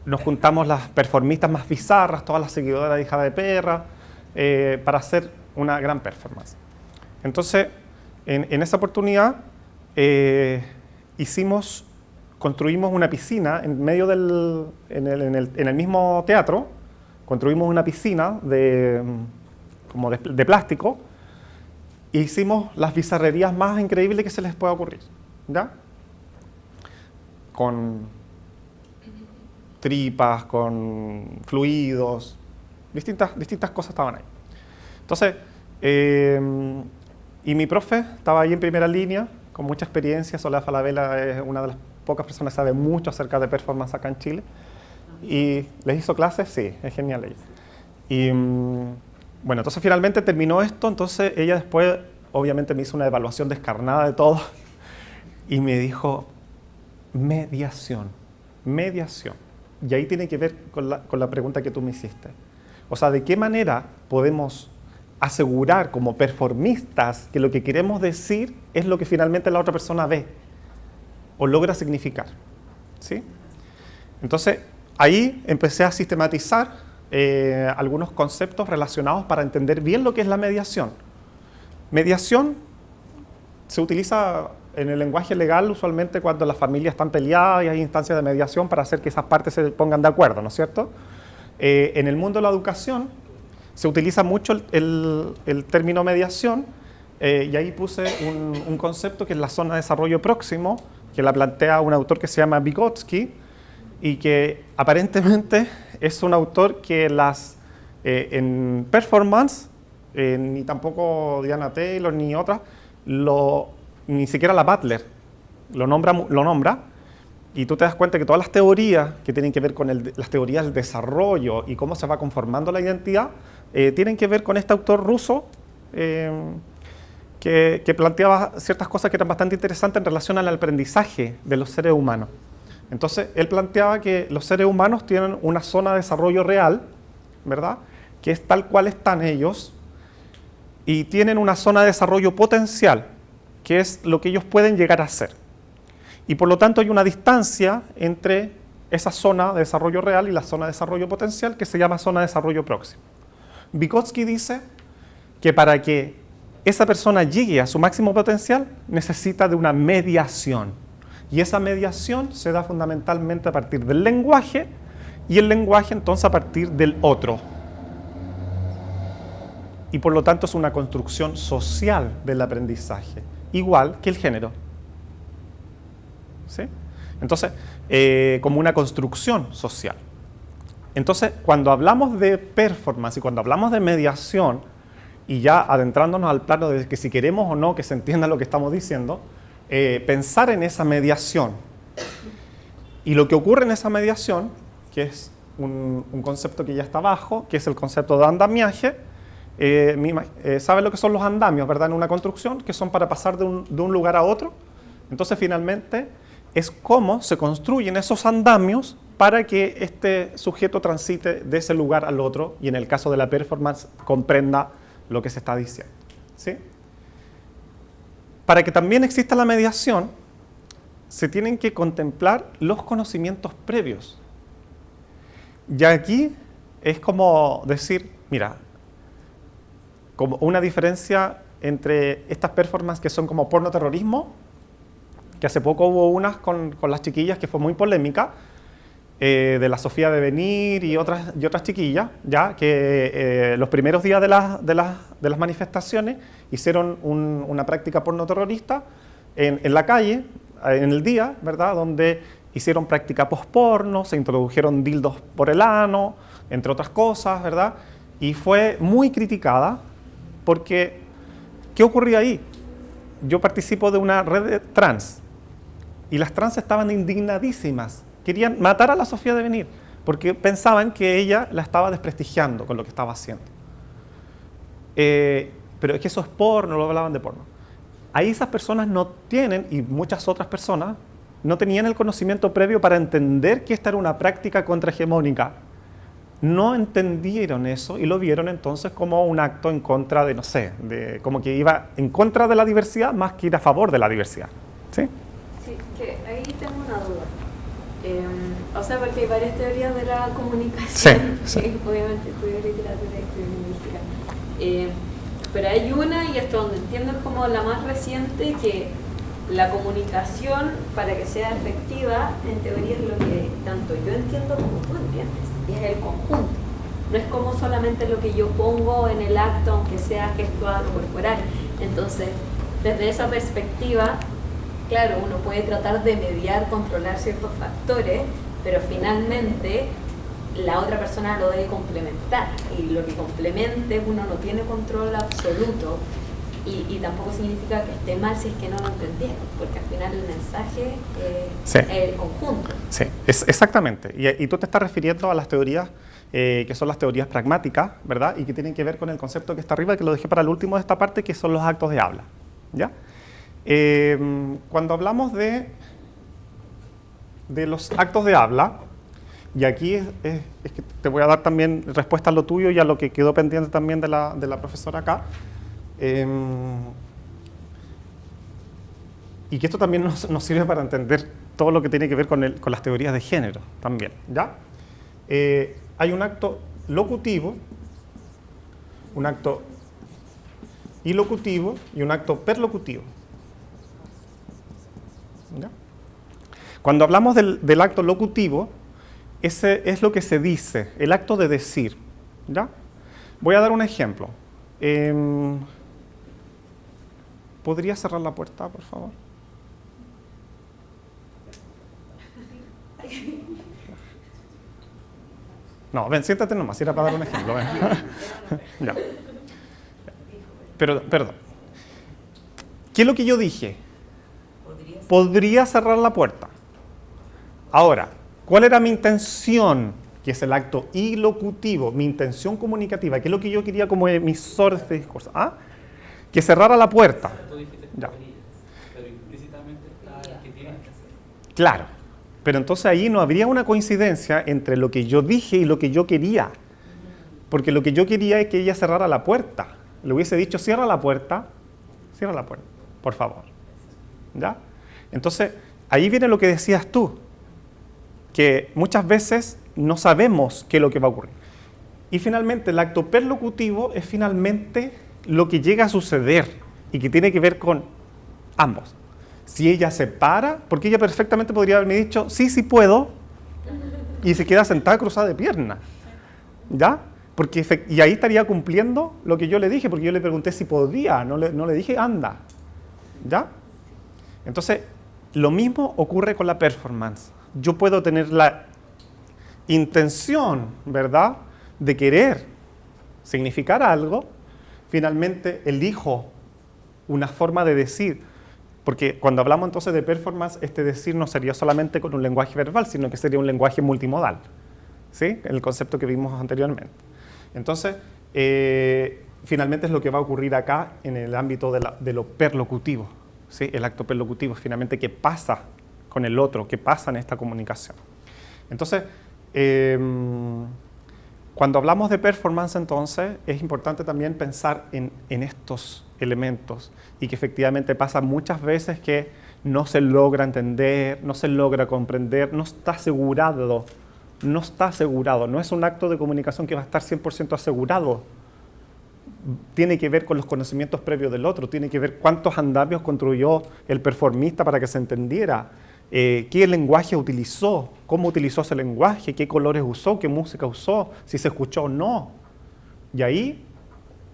nos juntamos las performistas más bizarras, todas las seguidoras de Hija de Perra, para hacer una gran performance. Entonces, en esa oportunidad, construimos una piscina en medio en el mismo teatro, construimos una piscina de plástico, e hicimos las bizarrerías más increíbles que se les pueda ocurrir, ¿ya? Con tripas, con fluidos, distintas cosas estaban ahí. Entonces, y mi profe estaba ahí en primera línea, con mucha experiencia. Soledad Falabella es una de las pocas personas que sabe mucho acerca de performance acá en Chile. Y les hizo clases, sí, es genial ella. Y bueno, entonces finalmente terminó esto, entonces ella después obviamente me hizo una evaluación descarnada de todo y me dijo, mediación. Y ahí tiene que ver con la pregunta que tú me hiciste. O sea, ¿de qué manera podemos asegurar como performistas que lo que queremos decir es lo que finalmente la otra persona ve o logra significar? ¿Sí? Entonces, ahí empecé a sistematizar algunos conceptos relacionados para entender bien lo que es la mediación. Mediación se utiliza en el lenguaje legal usualmente cuando las familias están peleadas y hay instancias de mediación para hacer que esas partes se pongan de acuerdo, ¿no es cierto? En el mundo de la educación se utiliza mucho el término mediación y ahí puse un concepto que es la zona de desarrollo próximo, que la plantea un autor que se llama Vygotsky y que aparentemente es un autor que en performance, ni tampoco Diana Taylor ni otras, ni siquiera la Butler lo nombra, y tú te das cuenta que todas las teorías que tienen que ver con las teorías del desarrollo y cómo se va conformando la identidad, tienen que ver con este autor ruso que planteaba ciertas cosas que eran bastante interesantes en relación al aprendizaje de los seres humanos. Entonces, él planteaba que los seres humanos tienen una zona de desarrollo real, ¿verdad?, que es tal cual están ellos, y tienen una zona de desarrollo potencial, que es lo que ellos pueden llegar a ser. Y por lo tanto hay una distancia entre esa zona de desarrollo real y la zona de desarrollo potencial, que se llama zona de desarrollo próximo. Vygotsky dice que para que esa persona llegue a su máximo potencial, necesita de una mediación. Y esa mediación se da fundamentalmente a partir del lenguaje, y el lenguaje entonces a partir del otro. Y por lo tanto es una construcción social del aprendizaje, igual que el género. ¿Sí? Entonces, como una construcción social. Entonces, cuando hablamos de performance y cuando hablamos de mediación, y ya adentrándonos al plano de que si queremos o no que se entienda lo que estamos diciendo, pensar en esa mediación. Y lo que ocurre en esa mediación, que es un concepto que ya está abajo, que es el concepto de andamiaje, ¿saben lo que son los andamios, verdad? En una construcción, que son para pasar de un lugar a otro. Entonces, finalmente, es cómo se construyen esos andamios para que este sujeto transite de ese lugar al otro y en el caso de la performance comprenda lo que se está diciendo, ¿sí? Para que también exista la mediación, se tienen que contemplar los conocimientos previos. Y aquí es como decir, mira, como una diferencia entre estas performances que son como porno terrorismo, que hace poco hubo unas con las chiquillas que fue muy polémica, de la Sofía de Venir y otras chiquillas, ya que los primeros días de las manifestaciones hicieron una práctica porno terrorista en la calle, en el día, ¿verdad? Donde hicieron práctica post-porno, se introdujeron dildos por el ano, entre otras cosas, ¿verdad? Y fue muy criticada porque, ¿qué ocurría ahí? Yo participo de una red de trans y las trans estaban indignadísimas. Querían matar a la Sofía de Venir porque pensaban que ella la estaba desprestigiando con lo que estaba haciendo. Pero es que eso es porno, lo hablaban de porno. Ahí esas personas no tienen, y muchas otras personas, no tenían el conocimiento previo para entender que esta era una práctica contrahegemónica. No entendieron eso y lo vieron entonces como un acto en contra de, no sé, como que iba en contra de la diversidad más que ir a favor de la diversidad. ¿Sí? Sí, que ahí tengo una duda. O sea, porque hay varias teorías de la comunicación, sí. que obviamente estudio literatura y estudio lingüística. Pero hay una, y esto donde entiendo es como la más reciente, que la comunicación, para que sea efectiva, en teoría es lo que tanto yo entiendo como tú entiendes, y es el conjunto. No es como solamente lo que yo pongo en el acto, aunque sea gestual o corporal. Entonces, desde esa perspectiva, claro, uno puede tratar de mediar, controlar ciertos factores, pero finalmente la otra persona lo debe complementar, y lo que complemente uno no tiene control absoluto, y tampoco significa que esté mal si es que no lo entendieron, porque al final el mensaje sí. es el conjunto. Sí, exactamente. Y tú te estás refiriendo a las teorías que son las teorías pragmáticas, ¿verdad? Y que tienen que ver con el concepto que está arriba, que lo dejé para el último de esta parte, que son los actos de habla, ¿ya? Cuando hablamos de los actos de habla, y aquí es que te voy a dar también respuesta a lo tuyo y a lo que quedó pendiente también de la profesora acá, y que esto también nos sirve para entender todo lo que tiene que ver con las teorías de género también, ¿ya? Hay un acto locutivo, un acto ilocutivo y un acto perlocutivo, ¿ya? Cuando hablamos del acto locutivo, ese es lo que se dice, el acto de decir, ¿ya? Voy a dar un ejemplo. ¿Podría cerrar la puerta, por favor? No, ven, siéntate nomás, era para dar un ejemplo. Ven. Ya. Pero, perdón. ¿Qué es lo que yo dije? Podría cerrar la puerta. Ahora, ¿cuál era mi intención? Que es el acto ilocutivo, mi intención comunicativa, que es lo que yo quería como emisor de este discurso. ¿Ah? Que cerrara la puerta. Ya. Pero implícitamente está que tienes que hacer. Claro, pero entonces ahí no habría una coincidencia entre lo que yo dije y lo que yo quería. Porque lo que yo quería es que ella cerrara la puerta. Le hubiese dicho, cierra la puerta, por favor. ¿Ya? Entonces, ahí viene lo que decías tú, que muchas veces no sabemos qué es lo que va a ocurrir. Y finalmente, el acto perlocutivo es finalmente lo que llega a suceder y que tiene que ver con ambos. Si ella se para, porque ella perfectamente podría haberme dicho, sí puedo, y se queda sentada cruzada de piernas, ¿ya? Y ahí estaría cumpliendo lo que yo le dije, porque yo le pregunté si podía, no le dije anda, ¿ya? Entonces, lo mismo ocurre con la performance. Yo puedo tener la intención, ¿verdad?, de querer significar algo, finalmente elijo una forma de decir, porque cuando hablamos entonces de performance, este decir no sería solamente con un lenguaje verbal, sino que sería un lenguaje multimodal, ¿sí? El concepto que vimos anteriormente. Entonces, finalmente es lo que va a ocurrir acá en el ámbito de lo perlocutivo, ¿sí? El acto perlocutivo es finalmente qué pasa con el otro, qué pasa en esta comunicación. Entonces, cuando hablamos de performance, entonces, es importante también pensar en estos elementos y que efectivamente pasa muchas veces que no se logra entender, no se logra comprender, no está asegurado, no es un acto de comunicación que va a estar 100% asegurado. Tiene que ver con los conocimientos previos del otro, tiene que ver cuántos andamios construyó el performista para que se entendiera, qué lenguaje utilizó, cómo utilizó ese lenguaje, qué colores usó, qué música usó, si se escuchó o no. Y ahí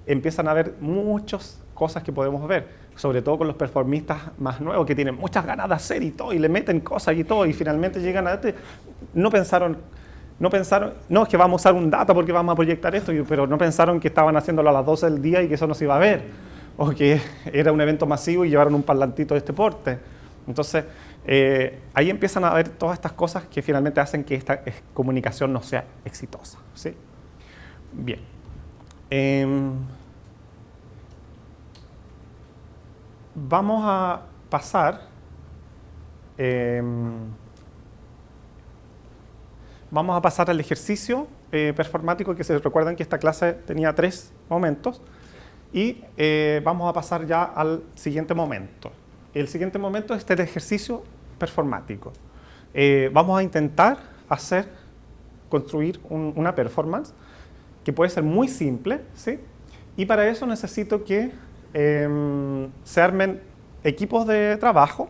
empiezan a haber muchas cosas que podemos ver, sobre todo con los performistas más nuevos que tienen muchas ganas de hacer y todo, y le meten cosas y todo, y finalmente llegan a este, no pensaron, no, es que vamos a usar un data porque vamos a proyectar esto, pero no pensaron que estaban haciéndolo a las 12 del día y que eso no se iba a ver, o que era un evento masivo y llevaron un parlantito de este porte. Entonces, ahí empiezan a ver todas estas cosas que finalmente hacen que esta comunicación no sea exitosa, ¿sí? Bien. Vamos a pasar al ejercicio performático, que se recuerdan que esta clase tenía 3 momentos, y vamos a pasar ya al siguiente momento. El siguiente momento es el ejercicio performático. Vamos a intentar construir una performance que puede ser muy simple, ¿sí? Y para eso necesito que se armen equipos de trabajo,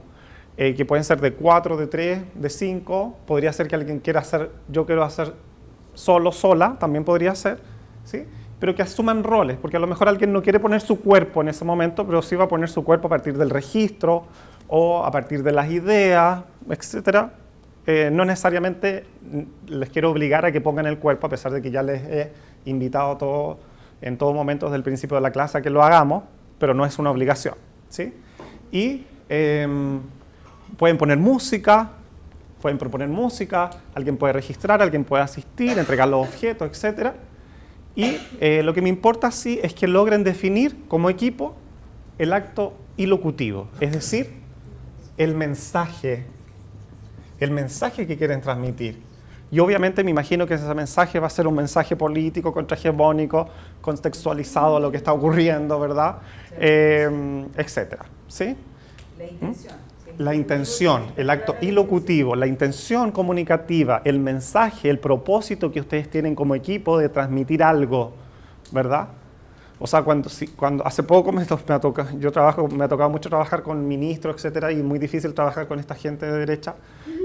que pueden ser de 4, de 3, de 5. Podría ser que alguien quiera hacer, yo quiero hacer solo, sola, también podría ser, ¿sí? Pero que asuman roles, porque a lo mejor alguien no quiere poner su cuerpo en ese momento, pero sí va a poner su cuerpo a partir del registro o a partir de las ideas, etc. No necesariamente les quiero obligar a que pongan el cuerpo, a pesar de que ya les he invitado en todo momento desde el principio de la clase a que lo hagamos, pero no es una obligación, ¿sí? Y pueden poner música, pueden proponer música, alguien puede registrar, alguien puede asistir, entregar los objetos, etc. Y lo que me importa sí es que logren definir como equipo el acto ilocutivo, es decir, el mensaje que quieren transmitir. Y obviamente me imagino que ese mensaje va a ser un mensaje político, contrahegemónico, contextualizado a lo que está ocurriendo, ¿verdad? Etcétera, ¿sí? La intención. La intención, el acto ilocutivo, la intención comunicativa, el mensaje, el propósito que ustedes tienen como equipo de transmitir algo, ¿verdad? O sea, cuando hace poco me ha tocado mucho trabajar con ministros, etcétera, y muy difícil trabajar con esta gente de derecha.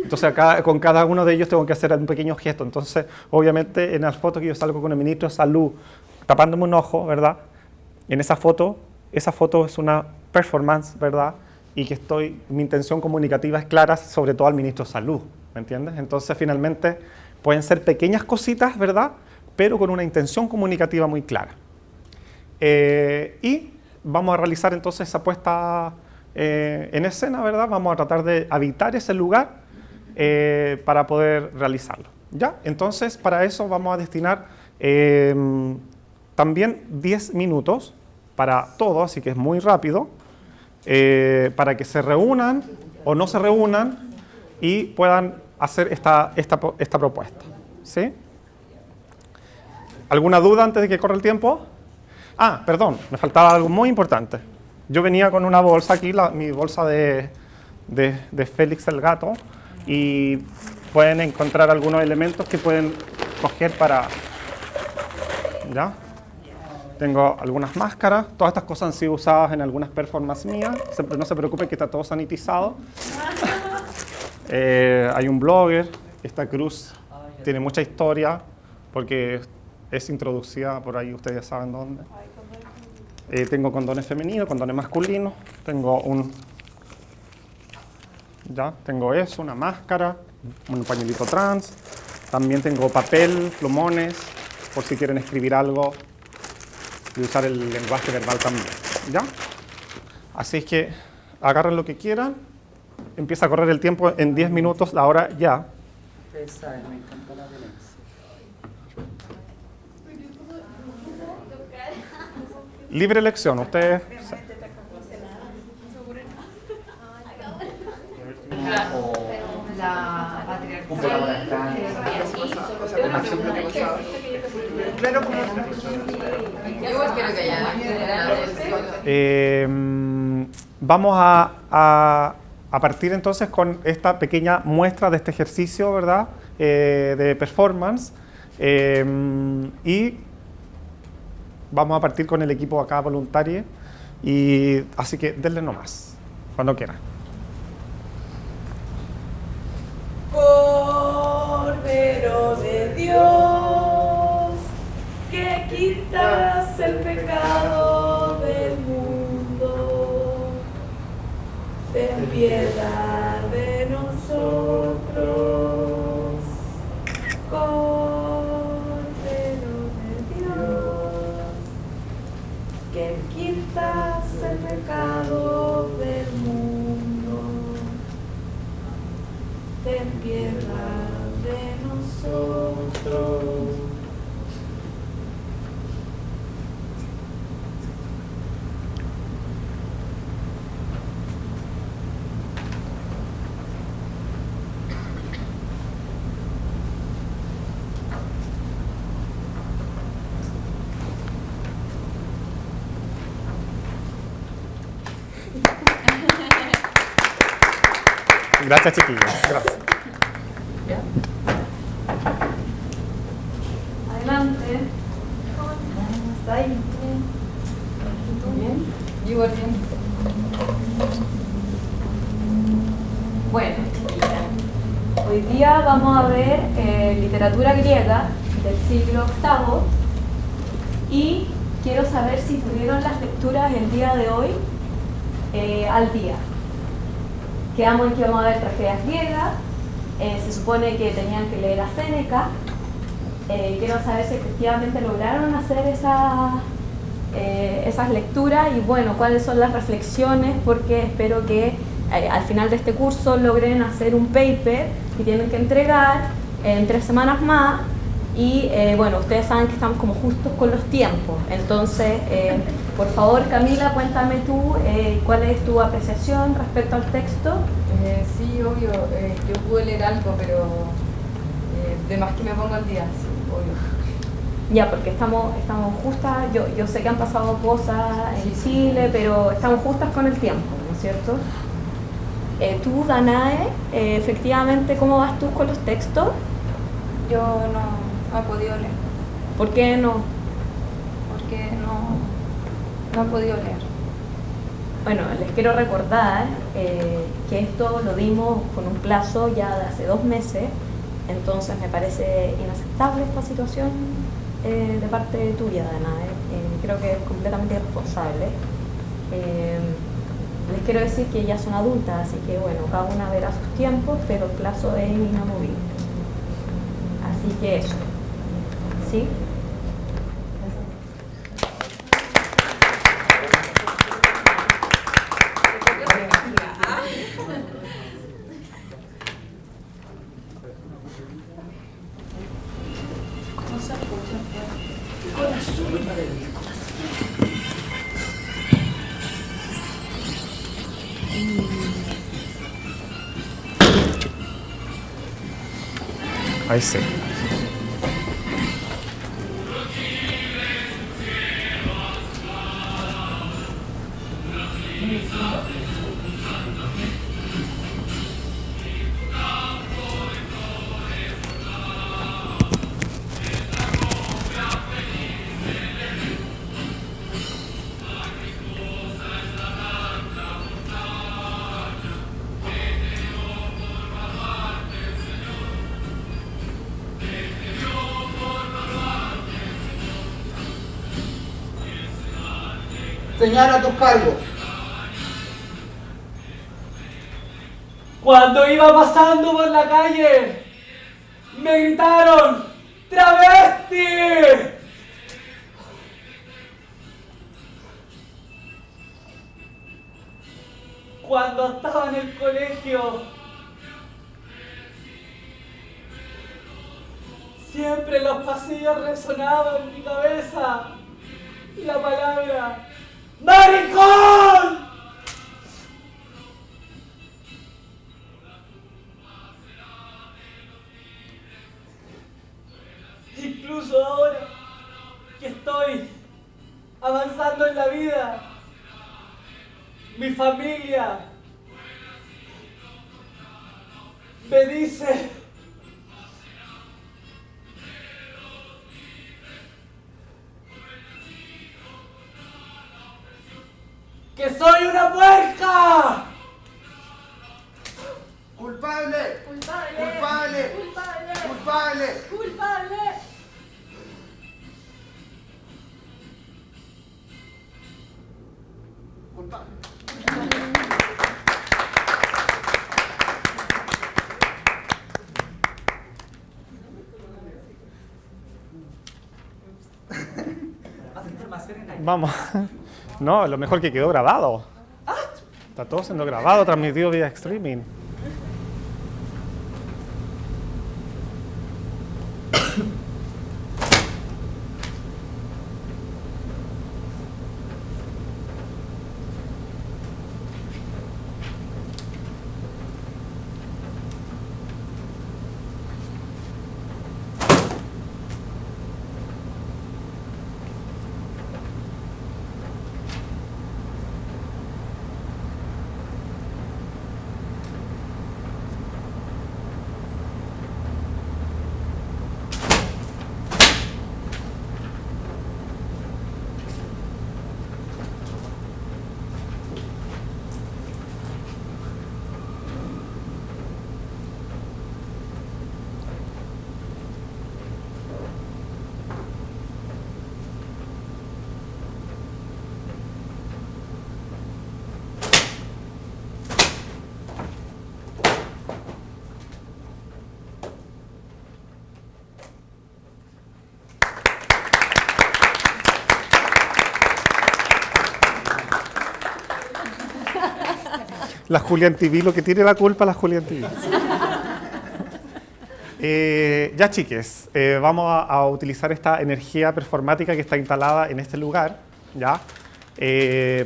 Entonces, con cada uno de ellos tengo que hacer un pequeño gesto. Entonces, obviamente, en las fotos que yo salgo con el ministro de Salud, tapándome un ojo, ¿verdad? En esa foto es una performance, ¿verdad? Y que mi intención comunicativa es clara, sobre todo al ministro de Salud, ¿me entiendes? Entonces, finalmente, pueden ser pequeñas cositas, ¿verdad? Pero con una intención comunicativa muy clara. Y vamos a realizar entonces esa puesta en escena, ¿verdad? Vamos a tratar de habitar ese lugar para poder realizarlo, ¿ya? Entonces, para eso vamos a destinar también 10 minutos para todo, así que es muy rápido, para que se reúnan o no se reúnan y puedan hacer esta propuesta, ¿sí? ¿Alguna duda antes de que corra el tiempo? Ah, perdón, me faltaba algo muy importante. Yo venía con una bolsa aquí, mi bolsa de Félix el gato, y pueden encontrar algunos elementos que pueden coger para... ¿Ya? Tengo algunas máscaras, todas estas cosas han sido usadas en algunas performances mías, no se preocupen que está todo sanitizado. Hay un blogger, esta cruz tiene mucha historia, porque es introducida por ahí, ustedes ya saben dónde. Tengo condones femeninos, condones masculinos, tengo eso, una máscara, un pañuelito trans, también tengo papel, plumones, por si quieren escribir algo y usar el lenguaje verbal también, ¿ya? Así es que agarren lo que quieran, empieza a correr el tiempo en 10 minutos, la hora ya. Ustedes saben, me encanta la violencia. libre elección. Ustedes... La patriarcal Claro, como Yo igual quiero que haya vamos a partir entonces con esta pequeña muestra de este ejercicio, ¿verdad? De performance. Y vamos a partir con el equipo acá voluntario. Y así que denle nomás, cuando quieran. Cordero de Dios, que quitas el pecado del mundo, ten piedad de nosotros. Cordero de Dios, que quitas el pecado del mundo, ten piedad de nosotros. Gracias, chiquillos. Gracias. Adelante. ¿Está ahí? ¿Tú bien? Yo igual bien. Bueno, hoy día vamos a ver literatura griega del siglo VIII y quiero saber si tuvieron las lecturas el día de hoy al día. Quedamos en que vamos a ver tragedias griegas, se supone que tenían que leer a Séneca. Quiero saber si efectivamente lograron hacer esas lecturas y bueno, cuáles son las reflexiones, porque espero que al final de este curso logren hacer un paper que tienen que entregar en 3 semanas más y bueno, ustedes saben que estamos como justos con los tiempos, entonces por favor Camila, cuéntame tú cuál es tu apreciación respecto al texto. Sí, obvio, yo pude leer algo, pero de más que me pongo al día, sí, obvio. Ya, porque estamos justas, yo sé que han pasado cosas en Chile, pero estamos justas con el tiempo, ¿no es cierto? Tú, Danae, efectivamente, ¿cómo vas tú con los textos? Yo no he podido leer. ¿Por qué no? Porque no he podido leer. Bueno, les quiero recordar que esto lo dimos con un plazo ya de hace 2 meses, entonces me parece inaceptable esta situación de parte tuya, Danae. Creo que es completamente irresponsable. Les quiero decir que ya son adultas, así que bueno, cada una verá sus tiempos, pero el plazo es inamovible. Así que eso. ¿Sí? Ahí sí. Señala tus cargos. Cuando iba pasando por la calle, me gritaron ¡travesti! Cuando estaba en el colegio, siempre los pasillos resonaban en mi cabeza la palabra ¡maricón! Incluso ahora que estoy avanzando en la vida, mi familia me dice que soy una puerca. ¡Culpable! ¡Culpable! ¡Culpable! ¡Culpable! ¡Culpable! ¡Culpable! ¡Culpable! Vamos. No, lo mejor que quedó grabado. Está todo siendo grabado, transmitido vía streaming. La Julián TV, lo que tiene la culpa, la Julián TV. Ya chiques, vamos a utilizar esta energía performática que está instalada en este lugar, ¿ya?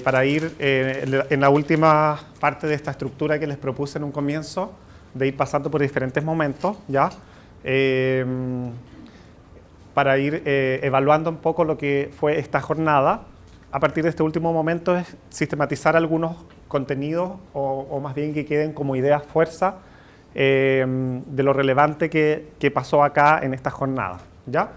Para ir en la última parte de esta estructura que les propuse en un comienzo, de ir pasando por diferentes momentos, ¿ya? Para ir evaluando un poco lo que fue esta jornada. A partir de este último momento es sistematizar algunos contenidos o más bien que queden como ideas fuerza de lo relevante que pasó acá en esta jornada, ¿ya?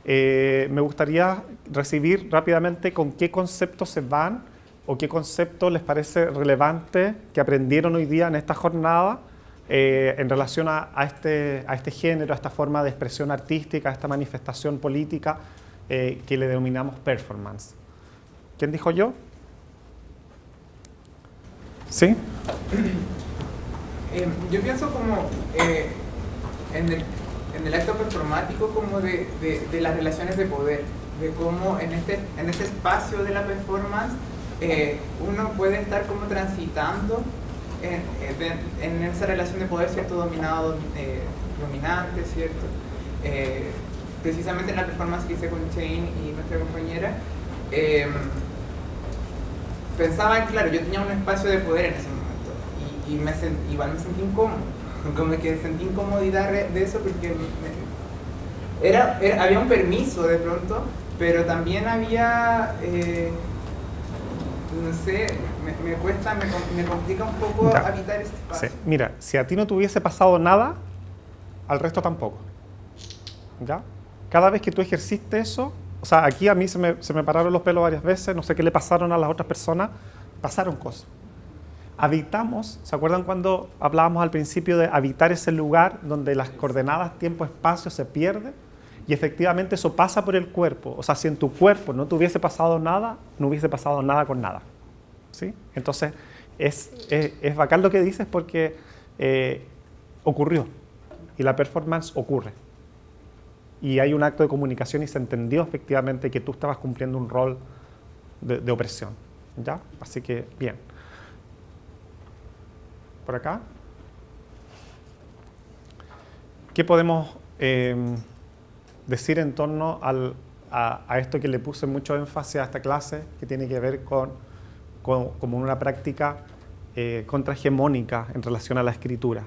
Me gustaría recibir rápidamente con qué conceptos se van o qué concepto les parece relevante que aprendieron hoy día en esta jornada en relación a este género, a esta forma de expresión artística, a esta manifestación política que le denominamos performance. ¿Quién dijo yo? ¿Sí? Yo pienso como en el acto performático como de las relaciones de poder, de cómo en este espacio de la performance uno puede estar como transitando en esa relación de poder, ¿cierto? Dominado, dominante, ¿cierto? Precisamente en la performance que hice con Shane y nuestra compañera, pensaba, claro, yo tenía un espacio de poder en ese momento y igual me sentí incómodo, como que sentí incomodidad de eso porque había un permiso de pronto, pero también había, no sé, me complica un poco Ya. habitar ese espacio. Sí. Mira, si a ti no te hubiese pasado nada, al resto tampoco. ¿Ya? Cada vez que tú ejerciste eso, o sea, aquí a mí se me pararon los pelos varias veces, no sé qué le pasaron a las otras personas, pasaron cosas. Habitamos, ¿se acuerdan cuando hablábamos al principio de habitar ese lugar donde las coordenadas tiempo-espacio se pierden? Y efectivamente eso pasa por el cuerpo. O sea, si en tu cuerpo no te hubiese pasado nada, no hubiese pasado nada con nada. ¿Sí? Entonces, es bacán lo que dices porque ocurrió. Y la performance ocurre. Y hay un acto de comunicación y se entendió efectivamente que tú estabas cumpliendo un rol de opresión. ¿Ya? Así que, bien. Por acá. ¿Qué podemos decir en torno a esto que le puse mucho énfasis a esta clase, que tiene que ver con como una práctica contrahegemónica en relación a la escritura.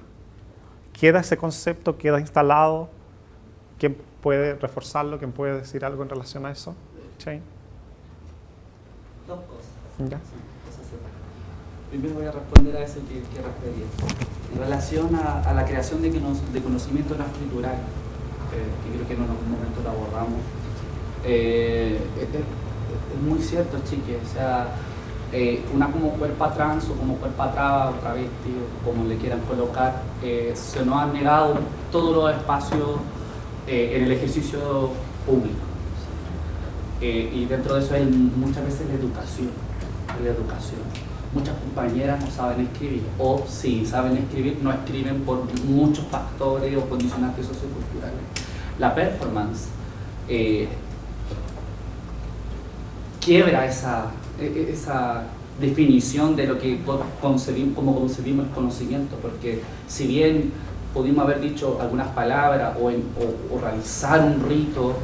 ¿Queda ese concepto? ¿Queda instalado? ¿Quién puede reforzarlo? ¿Quién puede decir algo en relación a eso? Shane. Dos cosas. ¿Ya? Primero voy a responder a eso que refería. En relación a la creación de conocimiento no escritural, que creo que en algún momento lo abordamos, es muy cierto, chiques. O sea, una como cuerpo trans o como cuerpo traba o travesti, o como le quieran colocar, se nos han negado todos los espacios en el ejercicio público. Y dentro de eso hay muchas veces la educación. Muchas compañeras no saben escribir, o si saben escribir, no escriben por muchos factores o condicionantes socioculturales. La performance quiebra esa definición de lo que como concebimos el conocimiento, porque si bien pudimos haber dicho algunas palabras o realizar un rito,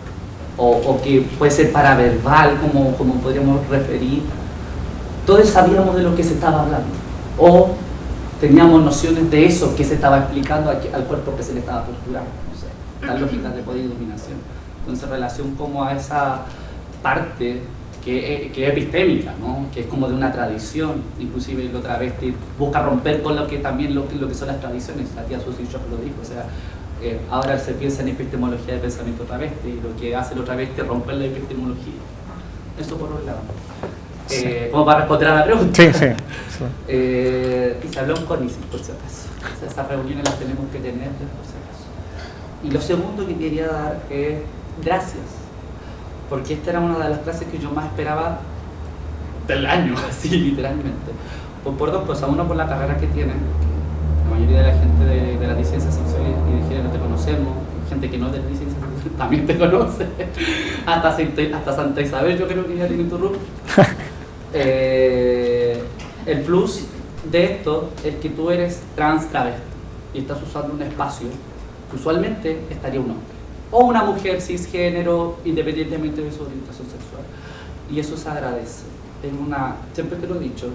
o que puede ser paraverbal, como podríamos referir, todos sabíamos de lo que se estaba hablando, o teníamos nociones de eso que se estaba explicando al cuerpo que se le estaba torturando, no sé, las lógicas de poder y dominación. Entonces, en relación como a esa parte que es epistémica, ¿no? Que es como de una tradición, inclusive lo travesti busca romper con lo que también lo que son las tradiciones. La tía Susie Shock lo dijo, o sea, ahora se piensa en epistemología de pensamiento travesti, y lo que hace lo travesti es romper la epistemología. Eso por un lado. Como para responder a la pregunta. Sí. Y se habló en Cornices, por si acaso. Esas reuniones las tenemos que tener, por si acaso. Y lo segundo que quería dar es gracias, porque esta era una de las clases que yo más esperaba del año, así literalmente. Por dos cosas. Uno, por la carrera que tienen. La mayoría de la gente de las ciencias sexuales y de género te conocemos. Gente que no es de las ciencias sexuales también te conoce. Hasta Santa Isabel yo creo que ya tiene tu room. El plus de esto es que tú eres trans travesti y estás usando un espacio que usualmente estaría un hombre o una mujer cisgénero, independientemente de su orientación sexual, y eso se agradece. Siempre te lo he dicho,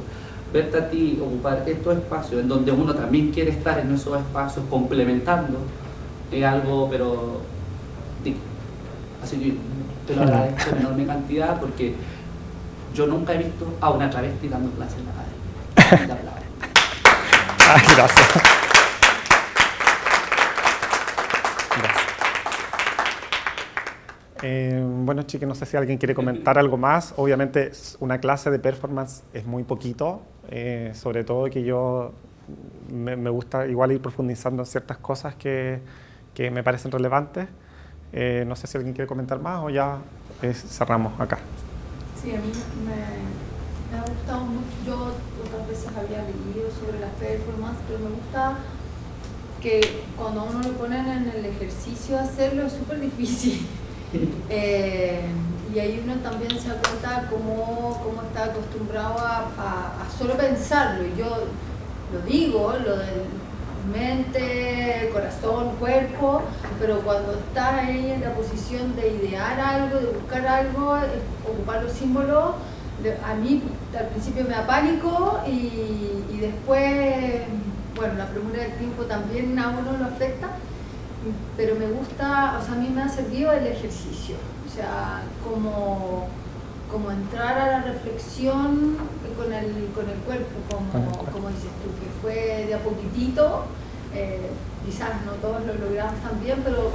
verte a ti ocupar estos espacios en donde uno también quiere estar en esos espacios complementando es algo pero digno. Así que te lo agradezco en enorme cantidad, porque yo nunca he visto a una travesti dando clases en la academia. Gracias. Bueno, chicos, no sé si alguien quiere comentar algo más. Obviamente una clase de performance es muy poquito, sobre todo que yo me gusta igual ir profundizando en ciertas cosas que me parecen relevantes. No sé si alguien quiere comentar más o ya cerramos acá. Sí, a mí me ha gustado mucho. Yo otras veces había leído sobre las performances, pero me gusta que cuando a uno le ponen en el ejercicio hacerlo es súper difícil. Y ahí uno también se da cuenta cómo está acostumbrado a solo pensarlo. Y yo lo digo, lo del mente, corazón, cuerpo, pero cuando estás ahí en la posición de idear algo, de buscar algo, ocupar los símbolos, a mí al principio me da pánico y después, bueno, la premura del tiempo también a uno lo afecta, pero me gusta, o sea, a mí me ha servido el ejercicio, o sea, como entrar a la reflexión con el cuerpo, como dices tú, que fue de a poquitito, quizás no todos lo logramos tan bien, pero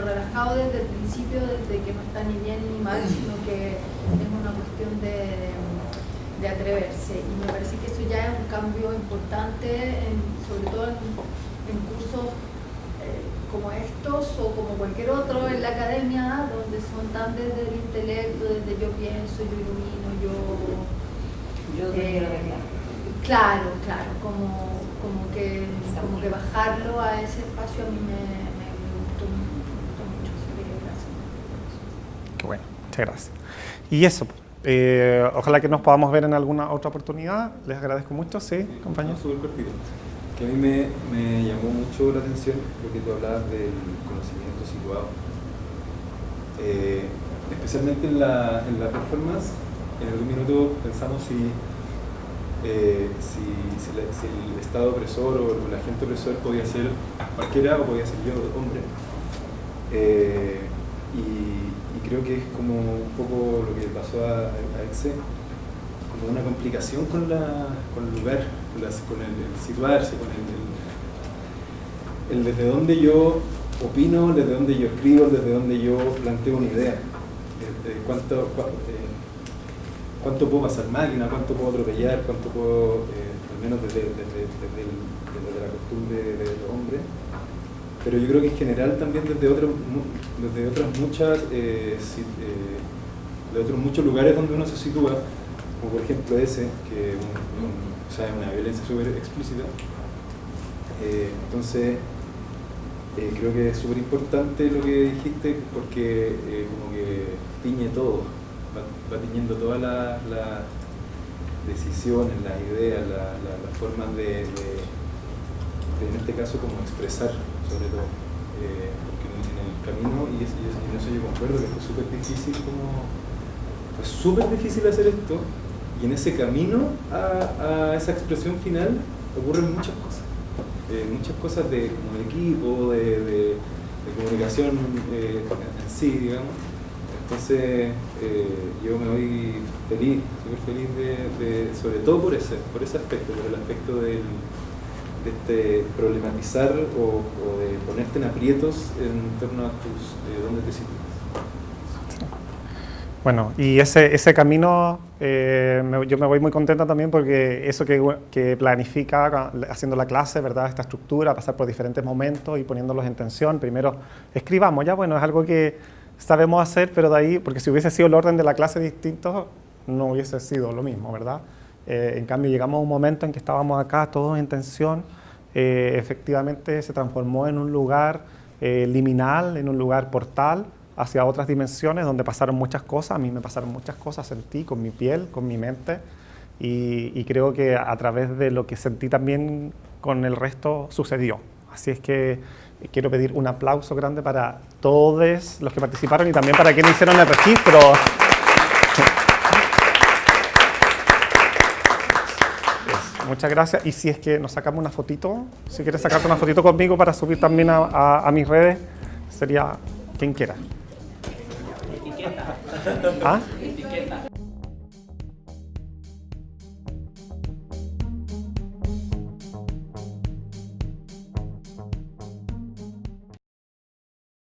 relajado desde el principio, desde que no está ni bien ni mal, sino que es una cuestión de atreverse, y me parece que eso ya es un cambio importante, sobre todo en cursos como estos o como cualquier otro en la academia, donde son tan desde el intelecto, desde yo pienso, yo ilumino, claro, como que bajarlo a ese espacio a mí me gustó mucho, así que gracias. Qué bueno, muchas gracias. Y eso, ojalá que nos podamos ver en alguna otra oportunidad. Les agradezco mucho, sí, compañeros. Súper cortito. Que a mí me llamó mucho la atención lo que tú hablabas del conocimiento situado. especialmente en la performance, en algún minuto pensamos si el Estado opresor o el agente opresor podía ser cualquiera o podía ser yo, hombre. Y creo que es como un poco lo que pasó a Exe, como una complicación con el lugar, con el situarse, con el desde donde yo opino, desde donde yo escribo, desde donde yo planteo una idea. Cuánto puedo pasar máquina, cuánto puedo atropellar, cuánto puedo, al menos desde la costumbre de los hombres. Pero yo creo que en general también desde otros muchos lugares donde uno se sitúa, como por ejemplo ese, que es una violencia súper explícita. Entonces, creo que es súper importante lo que dijiste, porque como que tiñe todo, va tiñendo todas las decisiones, las ideas, las formas de, en este caso, como expresar, sobre todo. Porque en el camino, y en eso yo concuerdo, que fue súper difícil hacer esto, y en ese camino a esa expresión final ocurren muchas cosas como de equipo, de comunicación en sí, digamos. Entonces yo me voy súper feliz sobre todo por ese aspecto, por el aspecto de problematizar o de ponerte en aprietos en torno a dónde te sitúas. Bueno, y ese camino, yo me voy muy contenta también porque eso que planifica haciendo la clase, ¿verdad? Esta estructura, pasar por diferentes momentos y poniéndolos en tensión. Primero escribamos, ya bueno, es algo que sabemos hacer, pero de ahí, porque si hubiese sido el orden de la clase distinto, no hubiese sido lo mismo, ¿verdad? En cambio, llegamos a un momento en que estábamos acá todos en tensión, efectivamente se transformó en un lugar liminal, en un lugar portal, hacia otras dimensiones donde pasaron muchas cosas. A mí me pasaron muchas cosas, sentí con mi piel, con mi mente, y creo que a través de lo que sentí también con el resto sucedió. Así es que quiero pedir un aplauso grande para todos los que participaron y también para quienes hicieron el registro. Muchas gracias. Y si es que nos sacamos una fotito, si quieres sacarte una fotito conmigo para subir también a mis redes, sería quien quiera. Etiqueta. ¿Ah? Etiqueta.